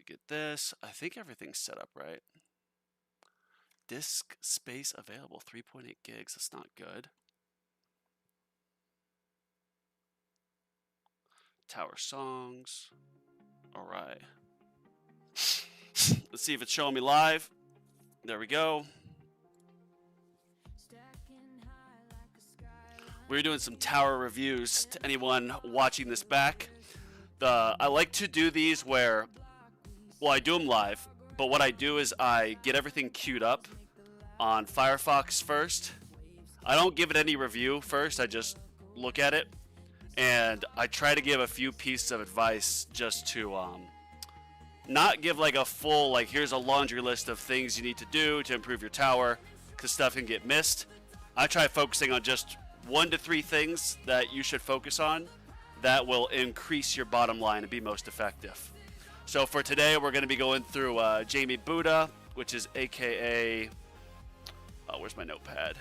could get this. I think everything's set up right. Disk space available, 3.8 gigs. That's not good. Tower songs. All right. Let's see if it's showing me live. There we go. We're doing some tower reviews to anyone watching this back. I like to do these where, well, I do them live, but what I do is I get everything queued up on Firefox first. I don't give it any review first, I just look at it, and I try to give a few pieces of advice just to not give like a full, like, here's a laundry list of things you need to do to improve your tower, because stuff can get missed. I try focusing on just 1 to 3 things that you should focus on that will increase your bottom line and be most effective. So for today, we're going to be going through JamieBuddha, which is AKA... Oh, where's my notepad?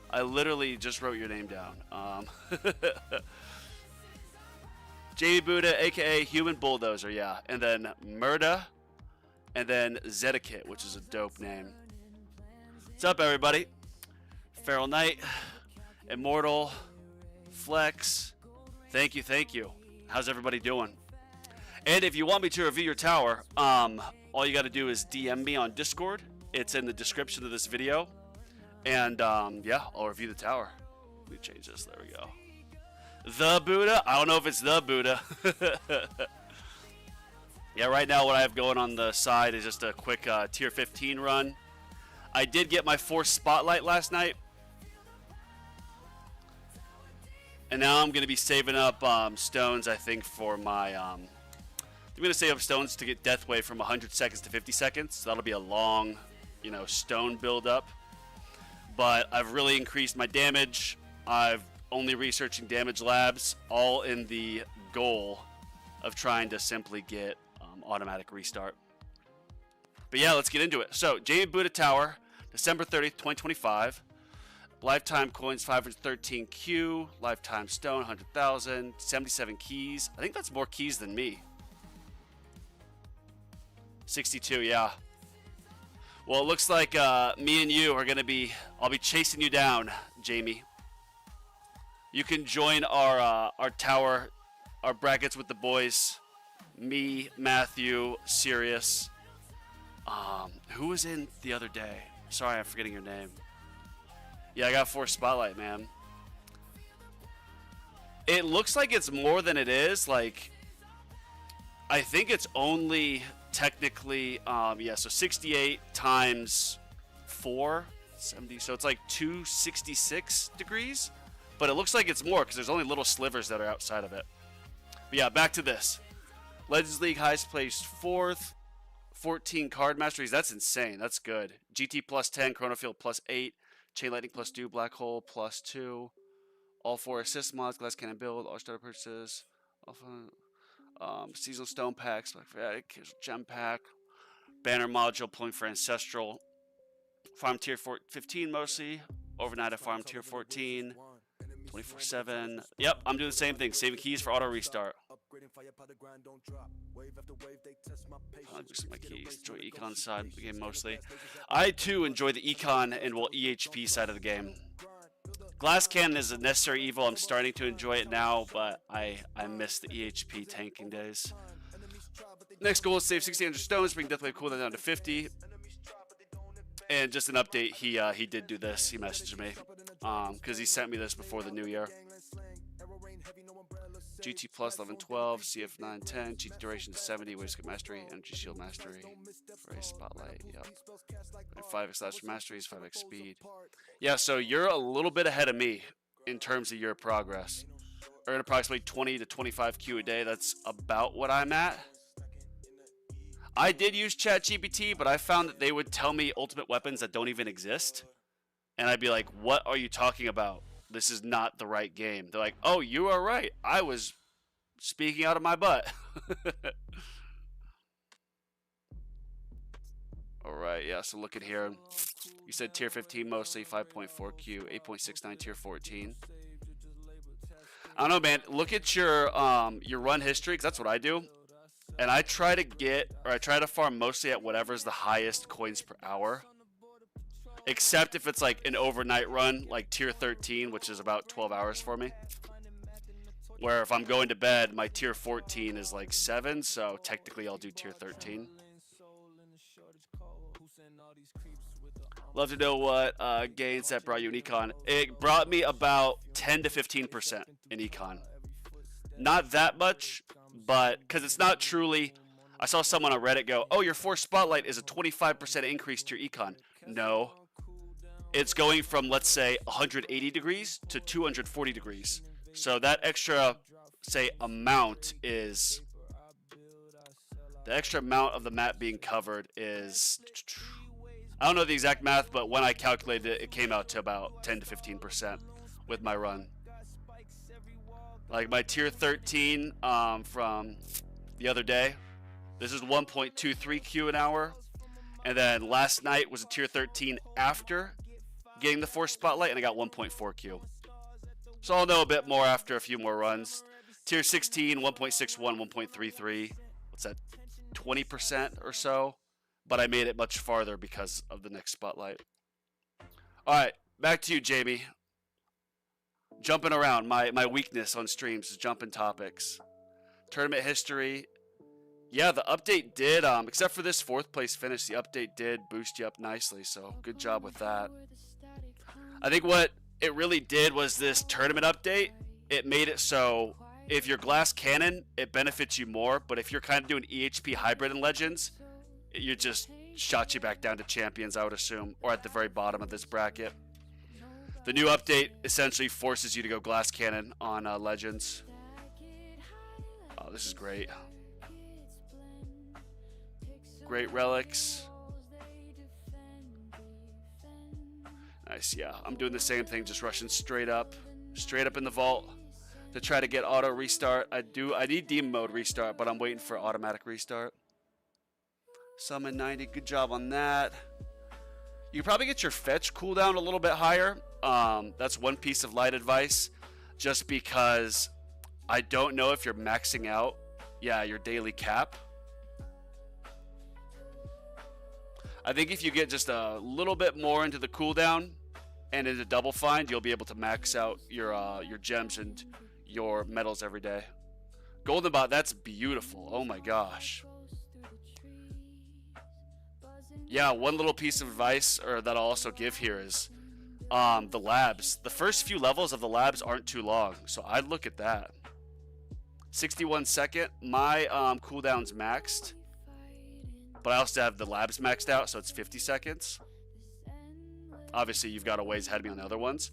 I literally just wrote your name down. JamieBuddha, AKA Human Bulldozer, yeah. And then Murddaa, and then Zetiket, which is a dope name. What's up, everybody? Feral Knight, Immortal, Flex. Thank you, thank you. How's everybody doing? And if you want me to review your tower, all you got to do is DM me on Discord. It's in the description of this video. And yeah, I'll review the tower. Let me change this. There we go. The Buddha? I don't know if it's the Buddha. Yeah, right now what I have going on the side is just a quick tier 15 run. I did get my 4th spotlight last night. And now I'm going to be saving up stones, I think, for my... I'm going to save up stones to get Death Wave from 100 seconds to 50 seconds. So that'll be a long, you know, stone build up. But I've really increased my damage. I've only researching damage labs, all in the goal of trying to simply get automatic restart. But yeah, let's get into it. So, JamieBuddha Tower, December 30th, 2025. Lifetime coins 513Q, lifetime stone 100,000, 77 keys. I think that's more keys than me. 62, yeah. Well, it looks like me and you are gonna be. I'll be chasing you down, Jamie. You can join our tower, our brackets with the boys. Me, Matthew, Sirius. Who was in the other day? Sorry, I'm forgetting your name. Yeah, I got 4 spotlight, man. It looks like it's more than it is. Like, I think it's only technically, yeah, so 68 times 4, 70, so it's like 266 degrees. But it looks like it's more because there's only little slivers that are outside of it. But yeah, back to this. Legends League highest placed 4th. 14 card masteries. That's insane. That's good. GT plus 10, Chronofield plus 8, Chain Lightning plus 2, Black Hole plus 2. All 4 assist mods, Glass Cannon build, all starter purchases. Seasonal Stone packs, Black Fanatic, Gem pack. Banner module pulling for Ancestral. Farm tier 15 mostly. Overnight I farm tier 14. 24/7. Yep, I'm doing the same thing. Saving keys for auto restart. I'll just my keys. Enjoy econ side of the game mostly. I too enjoy the econ and well EHP side of the game. Glass Cannon is a necessary evil. I'm starting to enjoy it now, but I miss the EHP tanking days. Next goal is save 1,600 stones, bring Death Wave cooldown down to 50. And just an update, he did do this. He messaged me because he sent me this before the new year. GT plus 1112, CF 910, GT duration 70, Waistcoat mastery, Energy Shield mastery, Race Spotlight, yep. 5x slash masteries, 5x speed. Yeah, so you're a little bit ahead of me in terms of your progress. Earn approximately 20 to 25 Q a day. That's about what I'm at. I did use ChatGPT, but I found that they would tell me ultimate weapons that don't even exist. And I'd be like, what are you talking about? This is not the right game. They're like, oh, you are right. I was speaking out of my butt. Alright, yeah, so look at here. You said tier 15 mostly, 5.4Q, 8.69 tier 14. I don't know, man. Look at your run history, because that's what I do. And I try to farm mostly at whatever's the highest coins per hour. Except if it's like an overnight run, like tier 13, which is about 12 hours for me. Where if I'm going to bed, my tier 14 is like 7, so technically I'll do tier 13. Love to know what gains that brought you in econ. It brought me about 10 to 15% in econ. Not that much, but because it's not truly. I saw someone on Reddit go, "Oh, your force spotlight is a 25% increase to your econ." No, it's going from, let's say, 180 degrees to 240 degrees. So that extra, say, amount is the extra amount of the map being covered is. I don't know the exact math, but when I calculated it, it came out to about 10 to 15% with my run. Like my tier 13 from the other day, this is 1.23 Q an hour. And then last night was a tier 13 after getting the force spotlight, and I got 1.4 Q. So I'll know a bit more after a few more runs. Tier 16, 1.61, 1.33. What's that? 20% or so. But I made it much farther because of the next spotlight. All right, back to you, Jamie. Jumping around. My weakness on streams is jumping topics. Tournament history. Yeah, the update did, except for this 4th place finish, the update did boost you up nicely, so good job with that. I think what it really did was this tournament update. It made it so if you're glass cannon, it benefits you more, but if you're kind of doing EHP hybrid in Legends, you just shot you back down to champions, I would assume, or at the very bottom of this bracket. The new update essentially forces you to go glass cannon on Legends. Oh, this is great. Great relics. Nice, yeah. I'm doing the same thing, just rushing straight up in the vault to try to get auto restart. I need demon mode restart, but I'm waiting for automatic restart. Summon 90, good job on that. You can probably get your fetch cooldown a little bit higher. That's one piece of light advice, just because I don't know if you're maxing out, your daily cap. I think if you get just a little bit more into the cooldown and into double find, you'll be able to max out your gems and your medals every day. Golden bot, that's beautiful. Oh my gosh. Yeah, one little piece of advice that I'll also give here is the labs. The first few levels of the labs aren't too long, so I'd look at that. 61 second. My cooldown's maxed, but I also have the labs maxed out, so it's 50 seconds. Obviously, you've got a ways ahead of me on the other ones.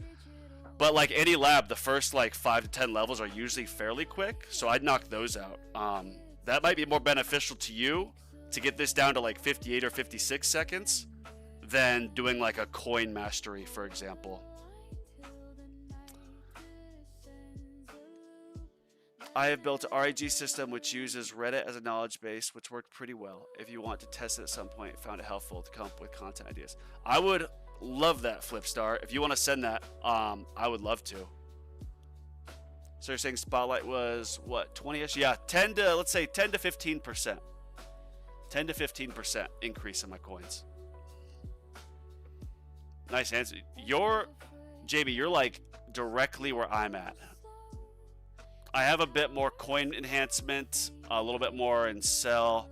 But like any lab, the first like 5 to 10 levels are usually fairly quick, so I'd knock those out. That might be more beneficial to you to get this down to like 58 or 56 seconds than doing like a coin mastery, for example. I have built an RAG system which uses Reddit as a knowledge base, which worked pretty well. If you want to test it at some point, found it helpful to come up with content ideas. I would love that, Flipstar. If you want to send that, I would love to. So you're saying Spotlight was what, 20ish? Yeah, 10 to, let's say 10 to 15%. 10 to 15% increase in my coins. Nice answer. JB, you're like directly where I'm at. I have a bit more coin enhancement, a little bit more in sell,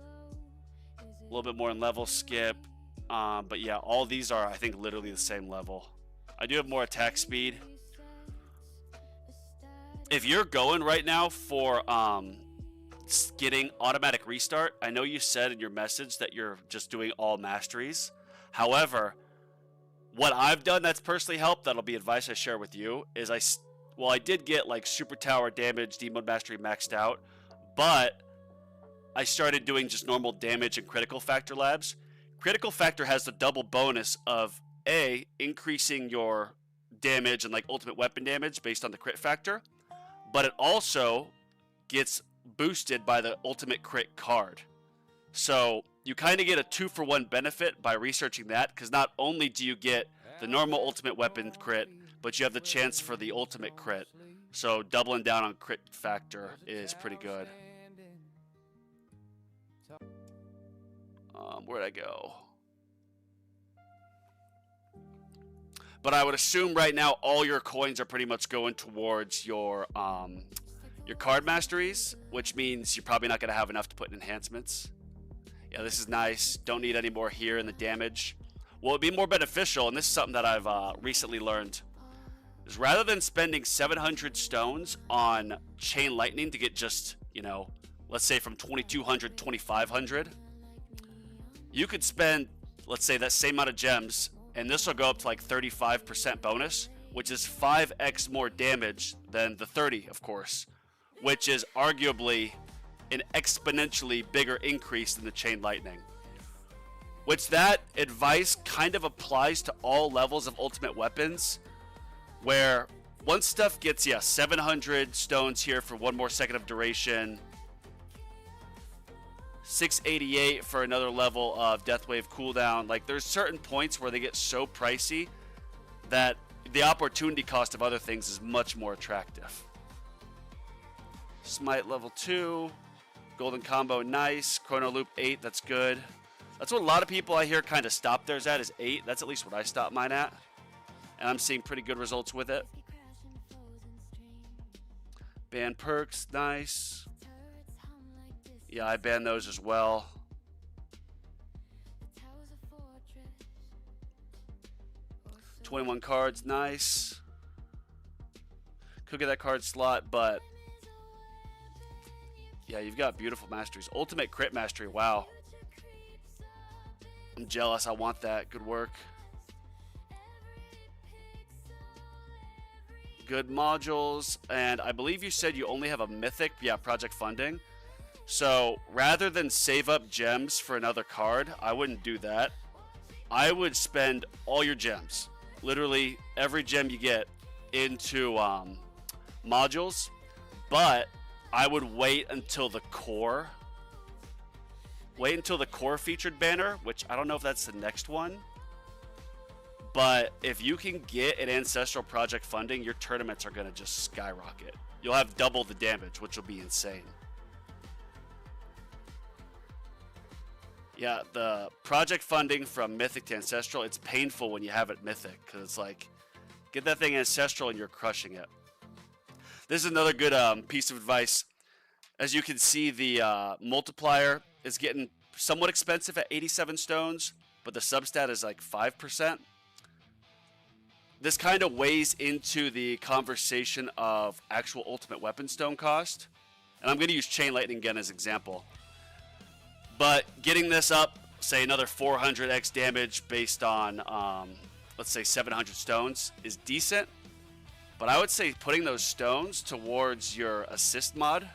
a little bit more in level skip. But yeah, all these are, I think, literally the same level. I do have more attack speed. If you're going right now for getting automatic restart, I know you said in your message that you're just doing all masteries. However, what I've done that's personally helped, that'll be advice I share with you, is I did get like super tower damage, demon mastery maxed out, but I started doing just normal damage and critical factor labs. Critical factor has the double bonus of A, increasing your damage and like ultimate weapon damage based on the crit factor, but it also gets boosted by the ultimate crit card. So you kind of get a 2-for-1 benefit by researching that, because not only do you get the normal ultimate weapon crit, but you have the chance for the ultimate crit. So doubling down on crit factor is pretty good. Where'd I go? But I would assume right now all your coins are pretty much going towards your card masteries, which means you're probably not going to have enough to put in enhancements. Yeah, this is nice. Don't need any more here in the damage. Well, it'd be more beneficial, and this is something that I've recently learned, is rather than spending 700 stones on Chain Lightning to get just, you know, let's say from 2200 to 2500, you could spend, let's say, that same amount of gems, and this will go up to like 35% bonus, which is 5x more damage than the 30, of course, which is arguably an exponentially bigger increase than the Chain Lightning. Which that advice kind of applies to all levels of ultimate weapons, where once stuff gets, 700 stones here for 1 more second of duration, 688 for another level of Death Wave cooldown. Like, there's certain points where they get so pricey that the opportunity cost of other things is much more attractive. Smite level 2, Golden Combo, nice. Chrono Loop 8, that's good. That's what a lot of people I hear kind of stop theirs at, is 8. That's at least what I stop mine at. And I'm seeing pretty good results with it. Ban perks, nice. Yeah, I banned those as well. $21 cards, nice. Could get that card slot, but yeah, you've got beautiful masteries. Ultimate crit mastery, wow. I'm jealous, I want that. Good work. Good modules, and I believe you said you only have a mythic, project funding. So rather than save up gems for another card, I wouldn't do that. I would spend all your gems, literally every gem you get, into modules, but I would wait until the core. Wait until the core featured banner, which I don't know if that's the next one. But if you can get an Ancestral Project funding, your tournaments are going to just skyrocket. You'll have double the damage, which will be insane. Yeah, the project funding from Mythic to Ancestral, it's painful when you have it Mythic, because it's like, get that thing Ancestral and you're crushing it. This is another good piece of advice. As you can see, the multiplier is getting somewhat expensive at 87 stones, but the substat is like 5%. This kind of weighs into the conversation of actual ultimate weapon stone cost. And I'm going to use Chain Lightning again as example. But getting this up, say another 400x damage based on, let's say 700 stones is decent. But I would say putting those stones towards your assist mod,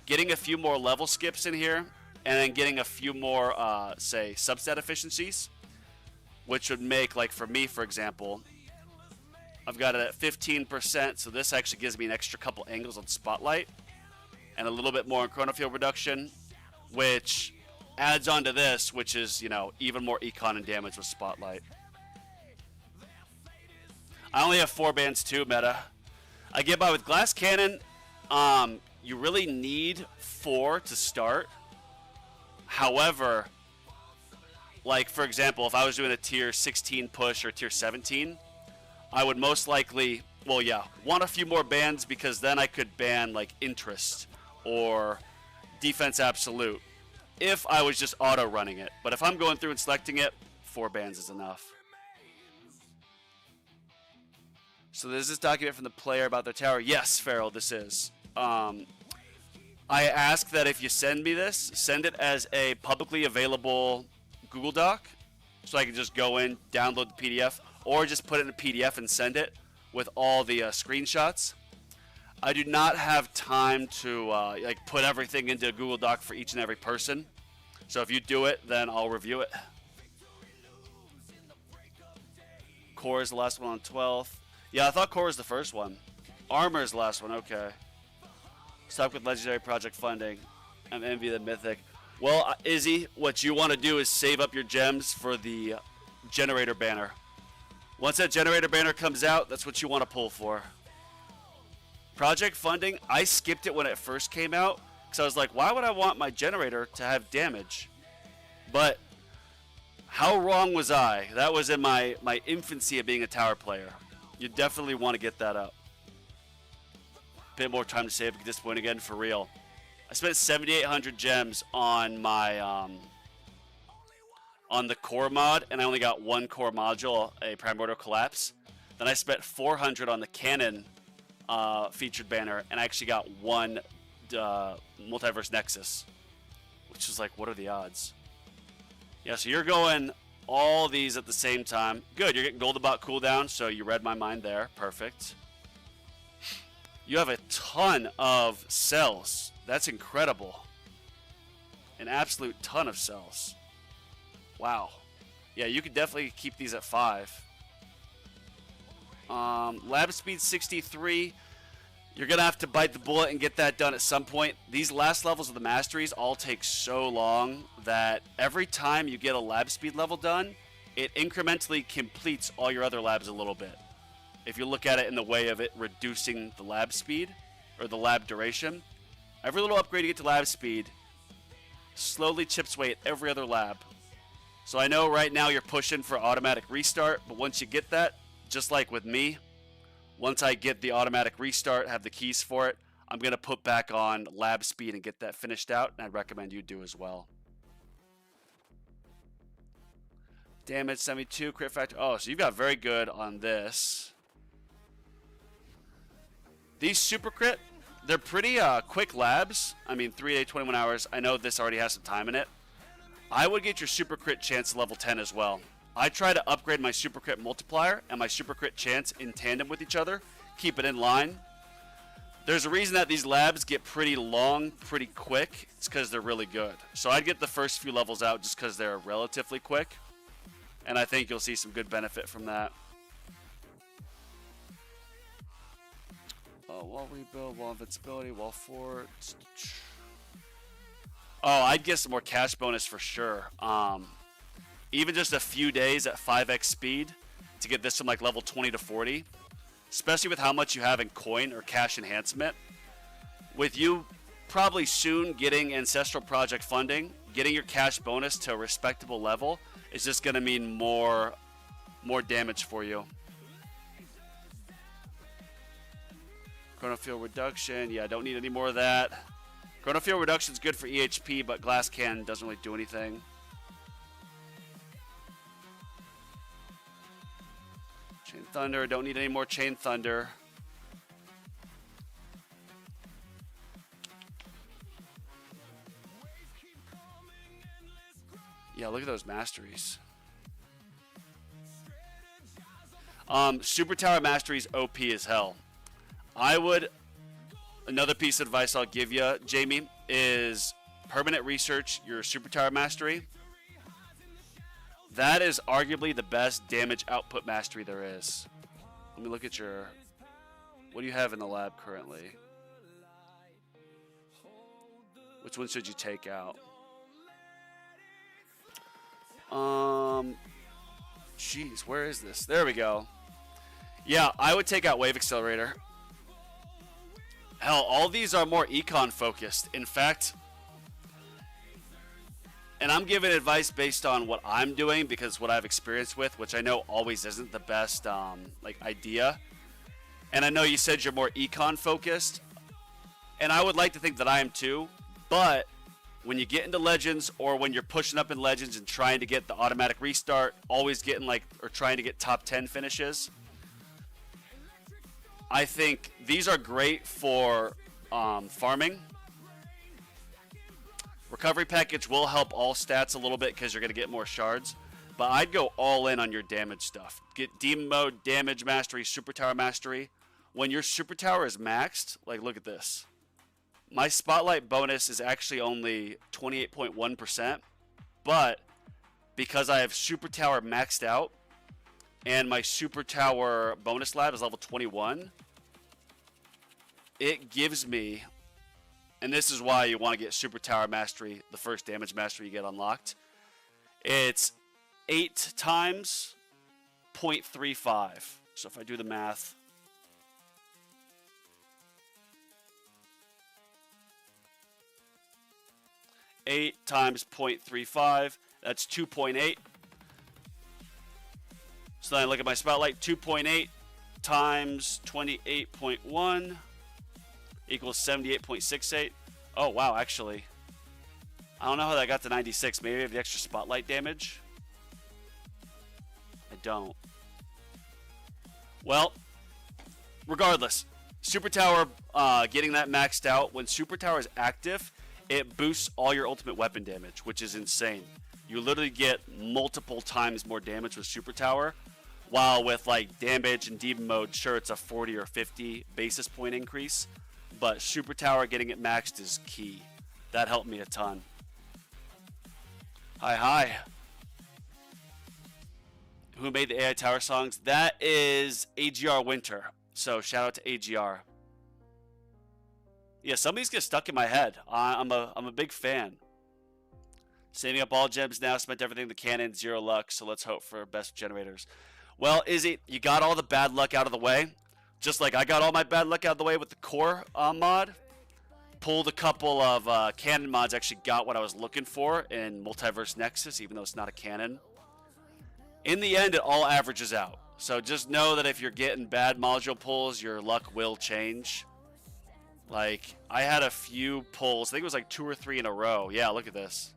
getting a few more level skips in here, and then getting a few more, say, substat efficiencies, which would make, like for me, for example, I've got it at 15%, so this actually gives me an extra couple angles on Spotlight, and a little bit more on Chrono Field reduction, which adds on to this, which is, you know, even more econ and damage with Spotlight. I only have 4 bands too, meta. I get by with Glass Cannon. You really need 4 to start. However, like for example, if I was doing a tier 16 push or tier 17, I would most likely, well, want a few more bans, because then I could ban like Interest or Defense Absolute if I was just auto running it. But if I'm going through and selecting it, 4 bans is enough. So there's this document from the player about their tower. Yes, Farrell, this is. I ask that if you send me this, send it as a publicly available Google Doc, so I can just go in, download the PDF, or just put it in a PDF and send it with all the screenshots. I do not have time to like put everything into a Google Doc for each and every person. So if you do it, then I'll review it. Core is the last one on 12th. Yeah, I thought Core was the first one. Armor is the last one, okay. Stuck with Legendary Project funding. I'm envy the Mythic. Well, Izzy, what you want to do is save up your gems for the Generator banner. Once that Generator banner comes out, that's what you want to pull for. Project funding, I skipped it when it first came out because I was like, why would I want my generator to have damage? But how wrong was I? That was in my infancy of being a tower player. You definitely want to get that up. Bit more time to save, get this win again for real. I spent 7,800 gems on my on the core mod, and I only got one core module, a Primordial Collapse. Then I spent 400 on the cannon featured banner, and I actually got one Multiverse Nexus, which is like, what are the odds? Yeah, so you're going all these at the same time. Good, you're getting Goldabot cooldown, so you read my mind there. Perfect. You have a ton of cells. That's incredible. An absolute ton of cells. Wow. Yeah, you could definitely keep these at 5. Lab speed 63. You're going to have to bite the bullet and get that done at some point. These last levels of the masteries all take so long that every time you get a lab speed level done, it incrementally completes all your other labs a little bit. If you look at it in the way of it reducing the lab speed or the lab duration, every little upgrade you get to lab speed slowly chips away at every other lab. So I know right now you're pushing for automatic restart, but once you get that, just like with me, once I get the automatic restart, have the keys for it, I'm going to put back on lab speed and get that finished out, and I'd recommend you do as well. Damage 72, crit factor. Oh, so you've got very good on this. These super crit, they're pretty quick labs. I mean, 3 day, 21 hours. I know this already has some time in it. I would get your super crit chance to level 10 as well. I try to upgrade my super crit multiplier and my super crit chance in tandem with each other. Keep it in line. There's a reason that these labs get pretty long, pretty quick. It's because they're really good. So I'd get the first few levels out just because they're relatively quick. And I think you'll see some good benefit from that. Wall rebuild, wall invincibility, wall fort. Oh, I'd get some more cash bonus for sure. Even just a few days at 5x speed to get this from like level 20 to 40, especially with how much you have in coin or cash enhancement. With you probably soon getting Ancestral Project funding, getting your cash bonus to a respectable level is just going to mean more damage for you. Chronofield reduction. Yeah, I don't need any more of that. Chronofield reduction is good for EHP, but Glass Cannon doesn't really do anything. Chain Thunder. Don't need any more Chain Thunder. Yeah, look at those masteries. Super Tower Masteries OP as hell. Another piece of advice I'll give you, Jamie, is permanent research your Super Tower Mastery. That is arguably the best damage output mastery there is. Let me look at what do you have in the lab currently? Which one should you take out? Jeez, where is this? There we go. Yeah, I would take out Wave Accelerator. Hell, all these are more econ focused. In fact, and I'm giving advice based on what I'm doing because what I've experienced with, which I know always isn't the best idea. And I know you said you're more econ focused, and I would like to think that I am too. But when you get into Legends or when you're pushing up in Legends and trying to get the automatic restart, always getting or trying to get top 10 finishes, I think these are great for farming. Recovery package will help all stats a little bit because you're going to get more shards. But I'd go all in on your damage stuff. Get Demon Mode, Damage Mastery, Super Tower Mastery. When your Super Tower is maxed, like look at this. My Spotlight bonus is actually only 28.1%. But because I have Super Tower maxed out, and my Super Tower bonus lab is level 21, it gives me, and this is why you want to get Super Tower Mastery, the first damage mastery you get unlocked. It's 8 times 0.35. So if I do the math, 2.8 times 0.35. That's 2.8. So then I look at my spotlight. 2.8 times 28.1 equals 78.68. Oh, wow, actually. I don't know how that got to 96. Maybe I have the extra spotlight damage. I don't. Well, regardless, Super Tower, getting that maxed out. When Super Tower is active, it boosts all your ultimate weapon damage, which is insane. You literally get multiple times more damage with Super Tower, while with like damage and demon mode, sure, it's a 40 or 50 basis point increase, but Super Tower getting it maxed is key. That helped me a ton. Hi. Who made the AI Tower songs? That is AGR Winter. So shout out to AGR. Yeah, some of these get stuck in my head. I'm a big fan. Saving up all gems now, spent everything in the cannon, 0 luck, so let's hope for best generators. Well, Izzy, you got all the bad luck out of the way. Just like I got all my bad luck out of the way with the core mod. Pulled a couple of canon mods, actually got what I was looking for in Multiverse Nexus, even though it's not a canon. In the end, it all averages out. So just know that if you're getting bad module pulls, your luck will change. Like, I had a few pulls. I think it was like 2 or 3 in a row. Yeah, look at this.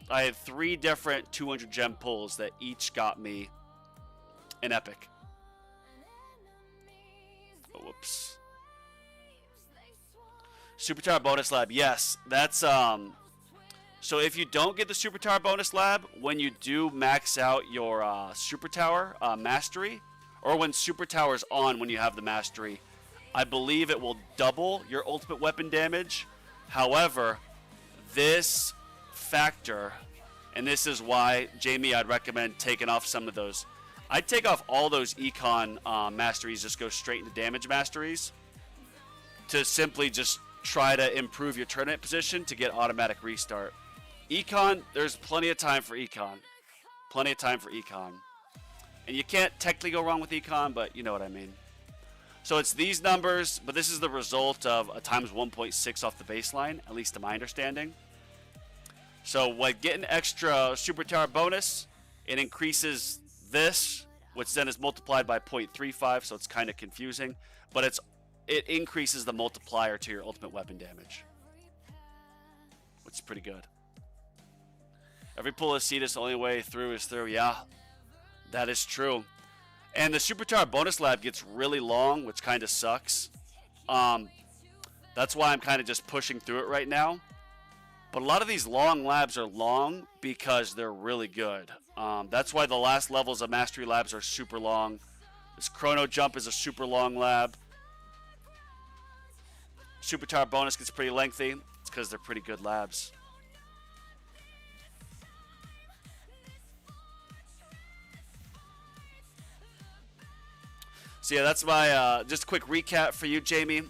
I had 3 different 200 gem pulls that each got me an epic. Oh, whoops. Super Tower bonus lab. Yes, that's so if you don't get the Super Tower bonus lab, when you do max out your Super Tower mastery, or when Super Tower's on when you have the mastery, I believe it will double your ultimate weapon damage. However, this factor, and this is why, Jamie, I'd recommend taking off some of those. I'd take off all those econ masteries, just go straight into damage masteries to simply just try to improve your tournament position to get automatic restart. Econ, there's plenty of time for econ. Plenty of time for econ. And you can't technically go wrong with econ, but you know what I mean. So it's these numbers, but this is the result of a times 1.6 off the baseline, at least to my understanding. So when getting extra Super Tower bonus, it increases this, which then is multiplied by 0.35, so it's kind of confusing. But it increases the multiplier to your ultimate weapon damage, which is pretty good. Every pull of Cetus, the only way through is through. Yeah, that is true. And the Super Tower bonus lab gets really long, which kind of sucks. That's why I'm kind of just pushing through it right now. But a lot of these long labs are long because they're really good. That's why the last levels of Mastery labs are super long. This Chrono Jump is a super long lab. Super Tower bonus gets pretty lengthy. It's because they're pretty good labs. So yeah, that's my, just a quick recap for you, Jamie.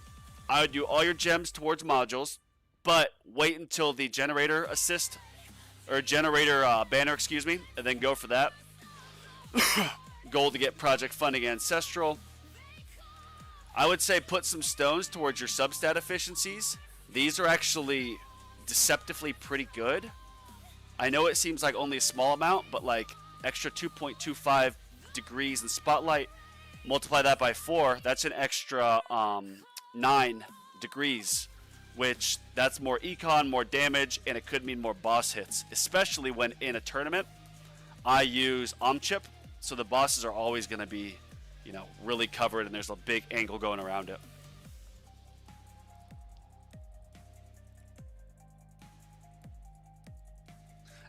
I would do all your gems towards modules, but wait until the generator assist, or generator banner, excuse me, and then go for that. Goal to get project funding ancestral. I would say put some stones towards your substat efficiencies. These are actually deceptively pretty good. I know it seems like only a small amount, but like extra 2.25 degrees in spotlight, multiply that by 4, that's an extra 9 degrees, which that's more econ, more damage, and it could mean more boss hits, especially when in a tournament I use Omchip, so the bosses are always going to be, you know, really covered and there's a big angle going around it.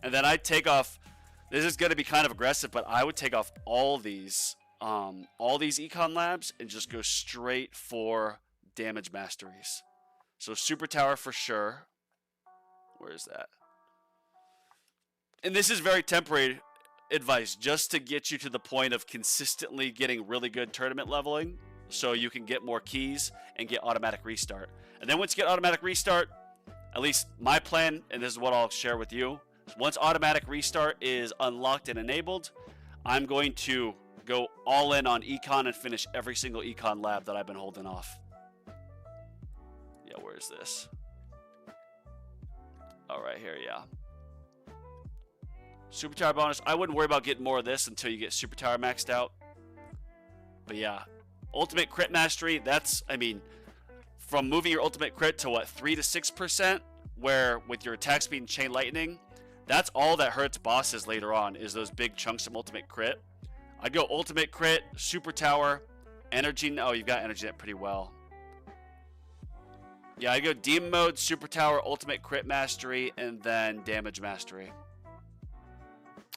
And then I'd take off, this is going to be kind of aggressive, but I would take off all these econ labs and just go straight for damage masteries. So Super Tower for sure. Where is that? And this is very temporary advice, just to get you to the point of consistently getting really good tournament leveling so you can get more keys and get automatic restart. And then once you get automatic restart, at least my plan, and this is what I'll share with you, once automatic restart is unlocked and enabled, I'm going to go all in on econ and finish every single econ lab that I've been holding off. Yeah, where is this? Oh, right here, yeah. Super Tower bonus. I wouldn't worry about getting more of this until you get Super Tower maxed out. But yeah, Ultimate Crit Mastery, that's, I mean, from moving your Ultimate Crit to what, 3 to 6%, where with your attack speed and Chain Lightning, that's all that hurts bosses later on, is those big chunks of Ultimate Crit. I'd go Ultimate Crit, Super Tower, Energy. Oh, you've got Energy Net pretty well. Yeah, I'd go Demon Mode, Super Tower, Ultimate Crit Mastery, and then Damage Mastery.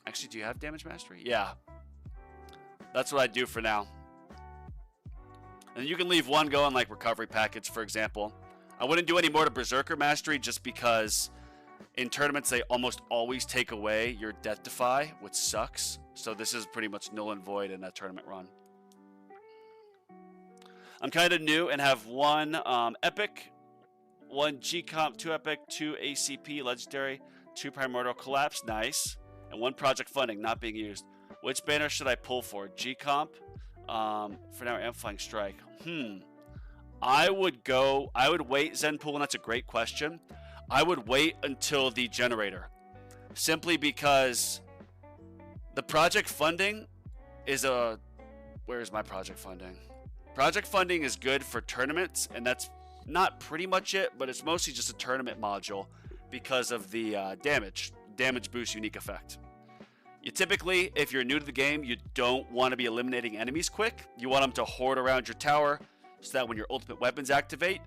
Actually, do you have Damage Mastery? Yeah. That's what I'd do for now. And you can leave one going like Recovery Package, for example. I wouldn't do any more to Berserker Mastery just because in tournaments they almost always take away your Death Defy, which sucks. So this is pretty much null and void in a tournament run. I'm kind of new and have one Epic, one G-Comp, 2 Epic, 2 ACP Legendary, 2 Primordial Collapse, nice, and 1 Project Funding not being used. Which banner should I pull for? G-Comp? For now, Amplifying Strike. I would wait, Zenpool, and that's a great question. I would wait until the generator. Simply because the Project Funding is a... Where's my Project Funding? Project Funding is good for tournaments, and that's not pretty much it, but it's mostly just a tournament module because of the damage boost unique effect. You typically, if you're new to the game, you don't want to be eliminating enemies quick. You want them to hoard around your tower so that when your ultimate weapons activate,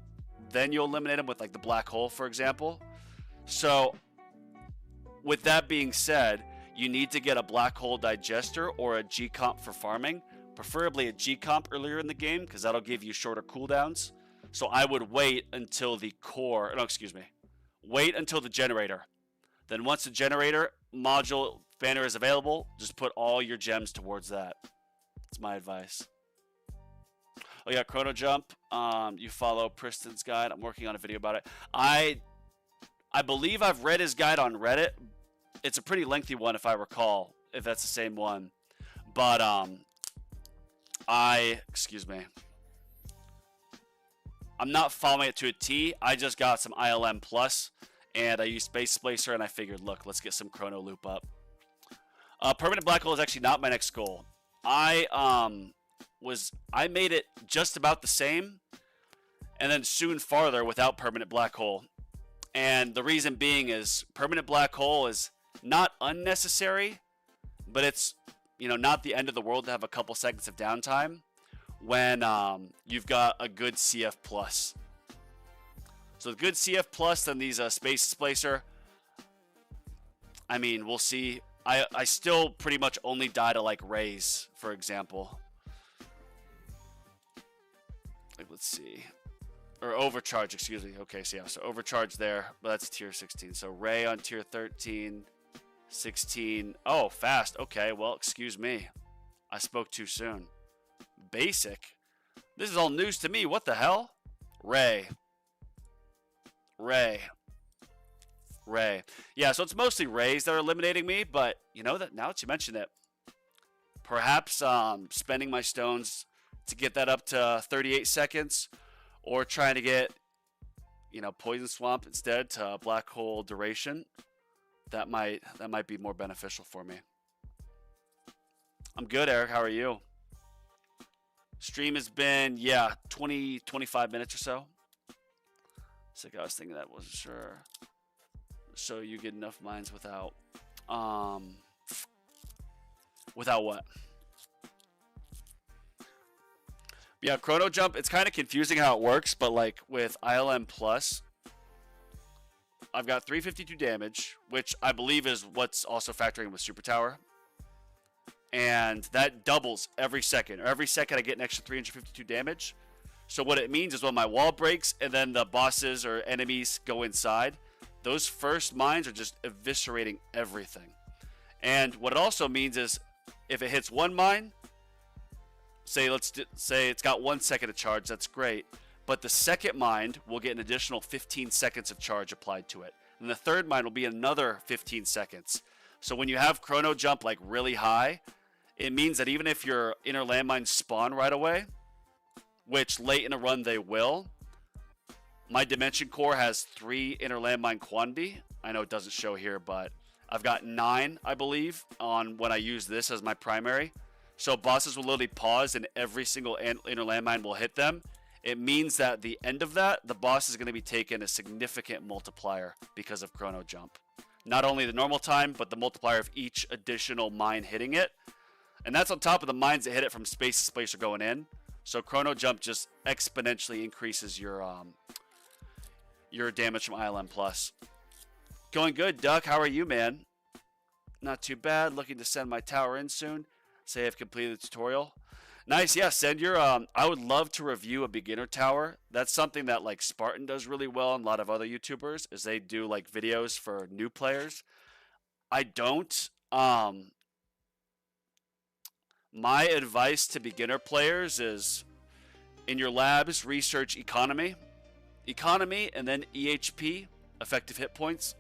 then you'll eliminate them with like the black hole, for example. So with that being said, you need to get a black hole digester or a G-Comp for farming, preferably a G-Comp earlier in the game because that'll give you shorter cooldowns. So I would wait until the core, no, excuse me, wait until the generator. Then once the generator module banner is available, just put all your gems towards that. That's my advice. Oh yeah, Chrono Jump. You follow Priston's guide. I'm working on a video about it. I believe I've read his guide on Reddit. It's a pretty lengthy one if I recall, if that's the same one. But excuse me. I'm not following it to a T. I just got some ILM Plus and I used Space Splicer and I figured, look, let's get some Chrono Loop up. Permanent Black Hole is actually not my next goal. I made it just about the same and then soon farther without Permanent Black Hole. And the reason being is Permanent Black Hole is not unnecessary, but it's, you know, not the end of the world to have a couple seconds of downtime when you've got a good CF plus. So the good CF plus, then these Space Splicer, I mean, we'll see. I still pretty much only die to like Rays, for example. Like, let's see. Or Overcharge, excuse me. Okay, so yeah, so Overcharge there, but that's tier 16. So Ray on tier 13, 16. Oh, fast. Okay, well, excuse me. I spoke too soon. Basic? This is all news to me. What the hell? Ray. Yeah, so it's mostly Rays that are eliminating me, but you know that now that you mention it, perhaps spending my stones to get that up to 38 seconds or trying to get, you know, Poison Swamp instead to Black Hole duration, that might be more beneficial for me. I'm good, Eric. How are you? Stream has been, yeah, 25 minutes or so. It's like I was thinking that, wasn't sure. So you get enough mines without what? Yeah, Chrono Jump, it's kind of confusing how it works, but like with ILM Plus, I've got 352 damage, which I believe is what's also factoring with Super Tower. And that doubles every second. Every second I get an extra 352 damage. So what it means is when my wall breaks and then the bosses or enemies go inside, those first mines are just eviscerating everything. And what it also means is if it hits one mine, let's say it's got 1 second of charge, that's great. But the second mine will get an additional 15 seconds of charge applied to it. And the third mine will be another 15 seconds. So when you have Chrono Jump like really high, it means that even if your inner landmines spawn right away, which late in a run they will, my Dimension Core has 3 inner landmine quantity, I know it doesn't show here, but I've got 9, I believe, on when I use this as my primary. So bosses will literally pause and every single inner landmine will hit them. It means that at the end of that, the boss is going to be taking a significant multiplier because of Chrono Jump. Not only the normal time, but the multiplier of each additional mine hitting it. And that's on top of the mines that hit it from space to space are going in. So Chrono Jump just exponentially increases your damage from ILM+. Going good, Duck. How are you, man? Not too bad. Looking to send my tower in soon. Say I've completed the tutorial. Nice, yeah, send your, I would love to review a beginner tower. That's something that, like, Spartan does really well and a lot of other YouTubers, is they do, like, videos for new players. I don't. My advice to beginner players is, in your labs, research economy. Economy, and then EHP, effective hit points.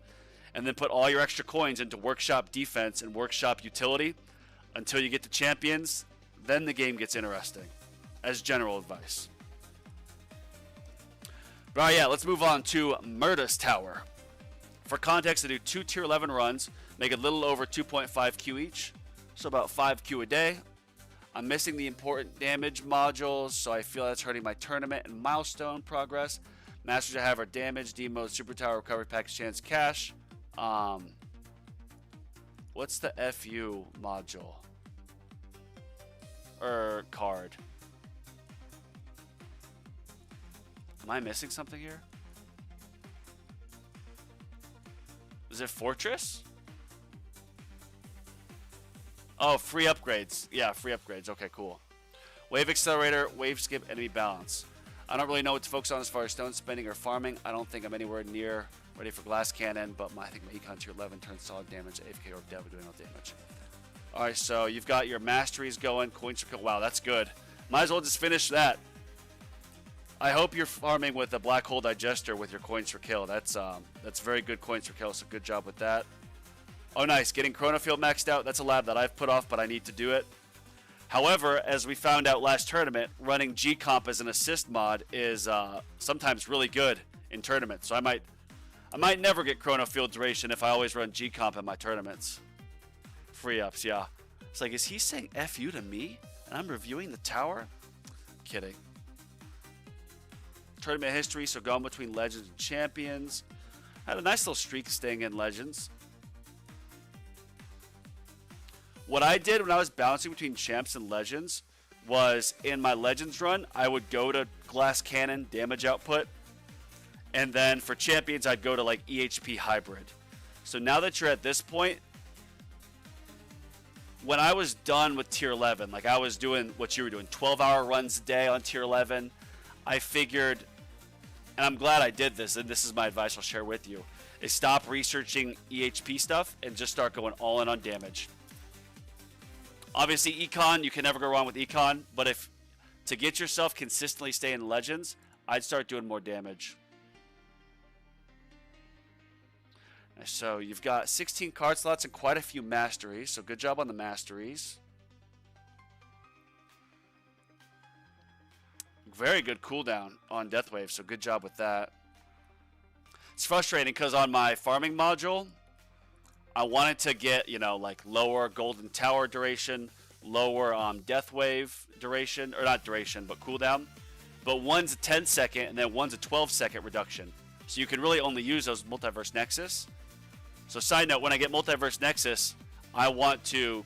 And then put all your extra coins into workshop defense and workshop utility until you get to champions. Then the game gets interesting, as general advice. But all right, yeah, let's move on to Murddaa's Tower. For context, I do 2 tier 11 runs, make a little over 2.5 Q each, so about 5 Q a day. I'm missing the important damage modules, so I feel that's hurting my tournament and milestone progress. Masters I have are damage, D-mode, super tower, recovery package, chance, cash. What's the FU module? Or card. Am I missing something here? Is it Fortress? Oh, free upgrades. Yeah, free upgrades. Okay, cool. Wave accelerator, wave skip, enemy balance. I don't really know what to focus on as far as stone spending or farming. I don't think I'm anywhere near ready for glass cannon, but I think my econ tier 11 turns solid damage, AFK or dev doing no damage. Alright, so you've got your masteries going, coins for kill. Wow, that's good. Might as well just finish that. I hope you're farming with a black hole digester with your coins for kill. That's very good coins for kill, so good job with that. Oh, nice. Getting Chronofield maxed out. That's a lab that I've put off, but I need to do it. However, as we found out last tournament, running G-Comp as an assist mod is sometimes really good in tournaments. So I might never get Chronofield duration if I always run G-Comp in my tournaments. Free ups, yeah. It's like, is he saying F you to me? And I'm reviewing the tower? Kidding. Tournament history, so going between Legends and Champions. Had a nice little streak staying in Legends. What I did when I was bouncing between Champs and Legends was, in my Legends run, I would go to Glass Cannon damage output. And then for Champions, I'd go to like EHP Hybrid. So now that you're at this point, when I was done with tier 11, like I was doing what you were doing, 12-hour runs a day on tier 11, I figured, and I'm glad I did this, and this is my advice I'll share with you, is stop researching EHP stuff and just start going all in on damage. Obviously, Econ, you can never go wrong with Econ, but if to get yourself consistently stay in Legends, I'd start doing more damage. So you've got 16 card slots and quite a few masteries, so good job on the masteries. Very good cooldown on Deathwave, so good job with that. It's frustrating because on my farming module, I wanted to get, you know, like lower Golden Tower duration, lower Deathwave duration, or not duration, but cooldown. But one's a 10-second and then one's a 12-second reduction. So you can really only use those Multiverse Nexus. So side note, when I get Multiverse Nexus, I want to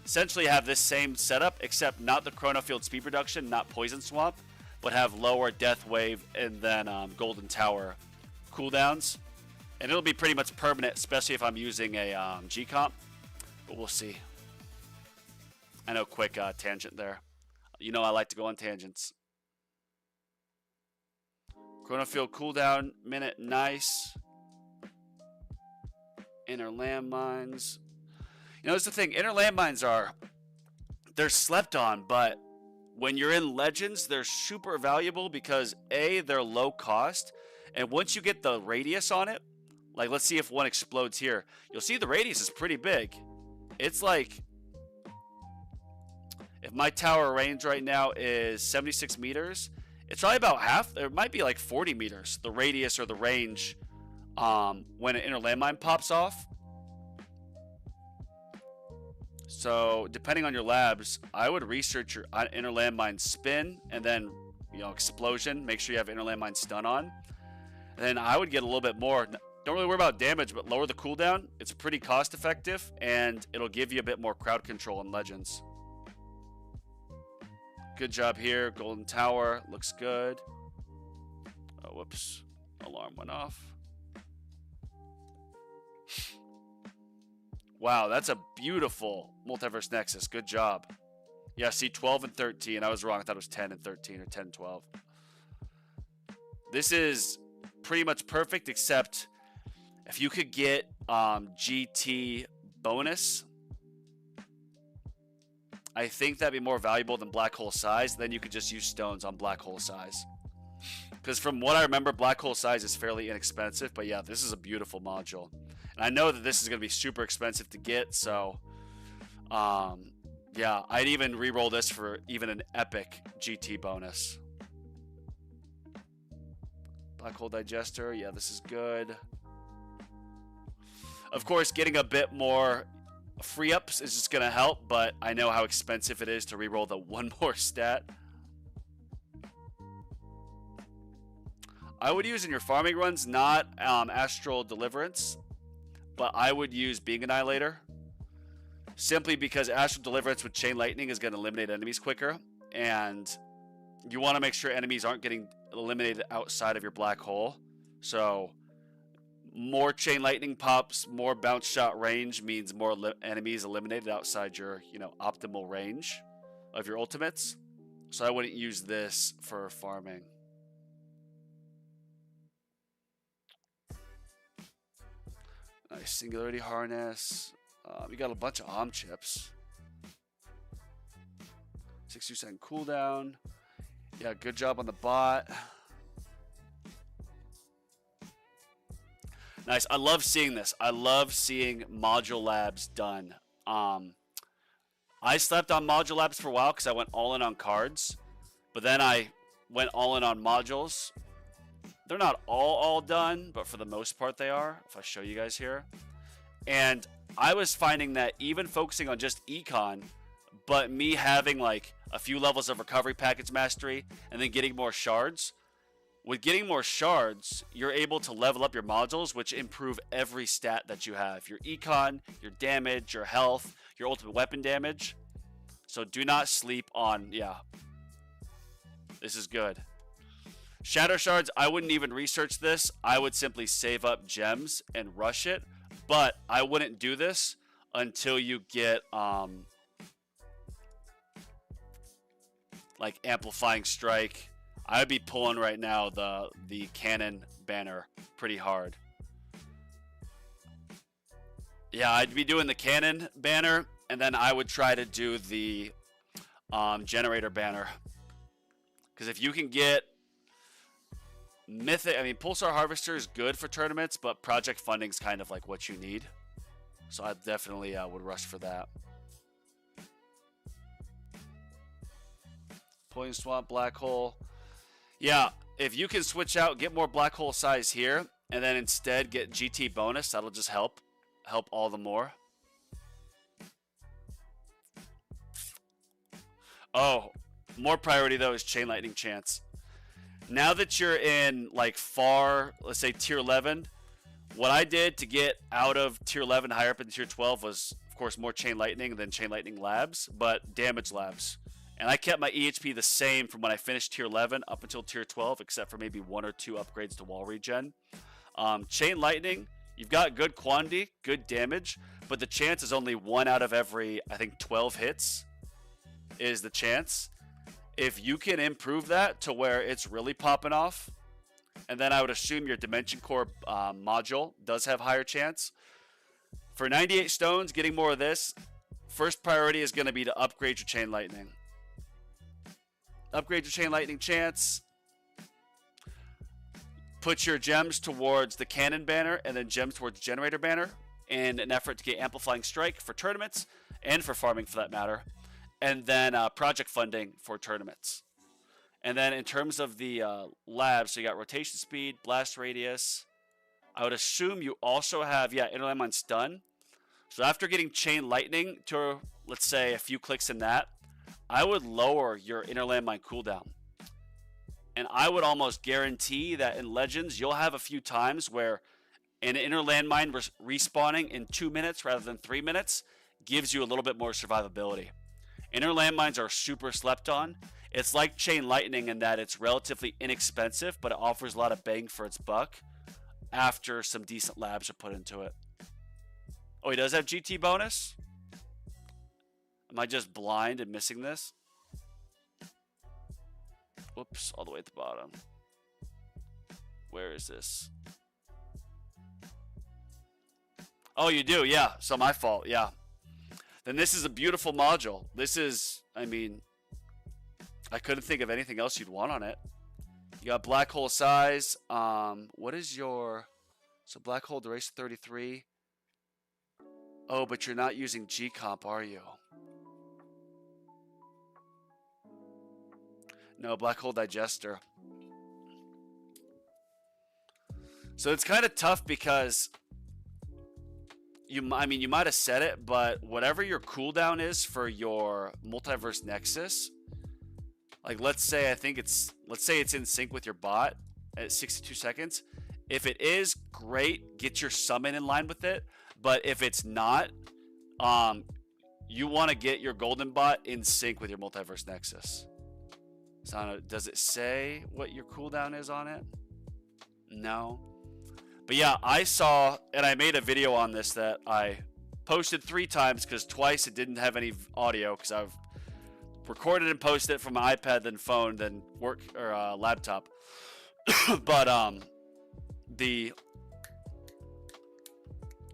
essentially have this same setup, except not the Chronofield speed reduction, not Poison Swamp, but have lower Deathwave and then Golden Tower cooldowns. And it'll be pretty much permanent, especially if I'm using a G-Comp. But we'll see. I know, quick tangent there. You know I like to go on tangents. Chronofield cooldown, minute, nice. Inner landmines. You know, that's the thing. Inner landmines they're slept on, but when you're in Legends, they're super valuable because A, they're low cost. And once you get the radius on it, like let's see if one explodes here. You'll see the radius is pretty big. It's like, if my tower range right now is 76 meters, it's probably about half. It might be like 40 meters, the radius or the range when an inner landmine pops off. So depending on your labs, I would research your inner landmine spin and then, you know, explosion. Make sure you have inner landmine stun on. And then I would get a little bit more. Don't really worry about damage, but lower the cooldown. It's pretty cost effective and it'll give you a bit more crowd control in Legends. Good job here. Golden Tower looks good. Oh, whoops. Alarm went off. Wow, that's a beautiful Multiverse Nexus. Good job. Yeah, see, 12 and 13. I was wrong. I thought it was 10 and 13 or 10 and 12. This is pretty much perfect, except if you could get GT bonus, I think that'd be more valuable than Black Hole Size. Then you could just use stones on Black Hole Size. Because from what I remember, Black Hole Size is fairly inexpensive. But yeah, this is a beautiful module. And I know that this is going to be super expensive to get. So, yeah, I'd even re-roll this for even an epic GT bonus. Black Hole Digester. Yeah, this is good. Of course, getting a bit more free ups is just going to help. But I know how expensive it is to re-roll the one more stat. I would use in your farming runs not Astral Deliverance, but I would use Being Annihilator. Simply because Astral Deliverance with Chain Lightning is going to eliminate enemies quicker. And you want to make sure enemies aren't getting eliminated outside of your black hole. So more Chain Lightning pops, more bounce shot range means more enemies eliminated outside your, you know, optimal range of your ultimates. So I wouldn't use this for farming. Nice Singularity Harness. We got a bunch of Om chips. 62-second cooldown. Yeah, good job on the bot. Nice. I love seeing this. I love seeing module labs done. I slept on module labs for a while because I went all in on cards, but then I went all in on modules. They're not all done, but for the most part they are, if I show you guys here. And I was finding that even focusing on just econ, but me having like a few levels of recovery package mastery and then getting more shards, with getting more shards, you're able to level up your modules, which improve every stat that you have. Your econ, your damage, your health, your ultimate weapon damage. So do not sleep on, yeah. This is good. Shadow Shards, I wouldn't even research this. I would simply save up gems and rush it. But I wouldn't do this until you get like Amplifying Strike. I would be pulling right now the cannon banner pretty hard. Yeah, I'd be doing the cannon banner, and then I would try to do the generator banner. Because if you can get Mythic, I mean, Pulsar Harvester is good for tournaments, but project funding is kind of like what you need. So I definitely would rush for that. Poison Swamp, Black Hole. Yeah, if you can switch out, get more Black Hole Size here, and then instead get GT bonus, that'll just help all the more. Oh, more priority though is Chain Lightning Chance. Now that you're in like far, let's say tier 11, what I did to get out of tier 11 higher up in tier 12 was, of course, more Chain Lightning than Chain Lightning Labs, but damage labs. And I kept my EHP the same from when I finished tier 11 up until tier 12, except for maybe 1 or 2 upgrades to wall regen. Chain Lightning, you've got good quantity, good damage, but the chance is only 1 out of every, I think, 12 hits is the chance. If you can improve that to where it's really popping off, and then I would assume your Dimension Core module does have higher chance. For 98 stones, getting more of this, first priority is going to be to upgrade your Chain Lightning. Upgrade your Chain Lightning chance. Put your gems towards the Cannon banner and then gems towards the Generator banner in an effort to get Amplifying Strike for tournaments and for farming for that matter. And then project funding for tournaments. And then in terms of the labs, so you got rotation speed, blast radius. I would assume you also have, yeah, inner landmine stun. So after getting chain lightning to, let's say, a few clicks in that, I would lower your inner landmine cooldown. And I would almost guarantee that in Legends, you'll have a few times where an inner landmine respawning in 2 minutes rather than 3 minutes gives you a little bit more survivability. Inner landmines are super slept on. It's like chain lightning in that it's relatively inexpensive, but it offers a lot of bang for its buck after some decent labs are put into it. Oh, he does have GT bonus? Am I just blind and missing this? Whoops, all the way at the bottom. Where is this? Oh, you do, yeah. So my fault, yeah. Then this is a beautiful module. This is, I mean, I couldn't think of anything else you'd want on it. You got black hole size. What is your... So black hole duration 33. Oh, but you're not using G-Comp, are you? No, black hole digester. So it's kind of tough because you might have said it, but whatever your cooldown is for your multiverse nexus, like let's say it's in sync with your bot at 62 seconds. If it is, great, get your summon in line with it. But if it's not, you want to get your golden bot in sync with your multiverse nexus. So does it say what your cooldown is on it? No. But yeah, I saw, and I made a video on this that I posted 3 times because twice it didn't have any audio because I've recorded and posted it from my iPad, then phone, then work or laptop. But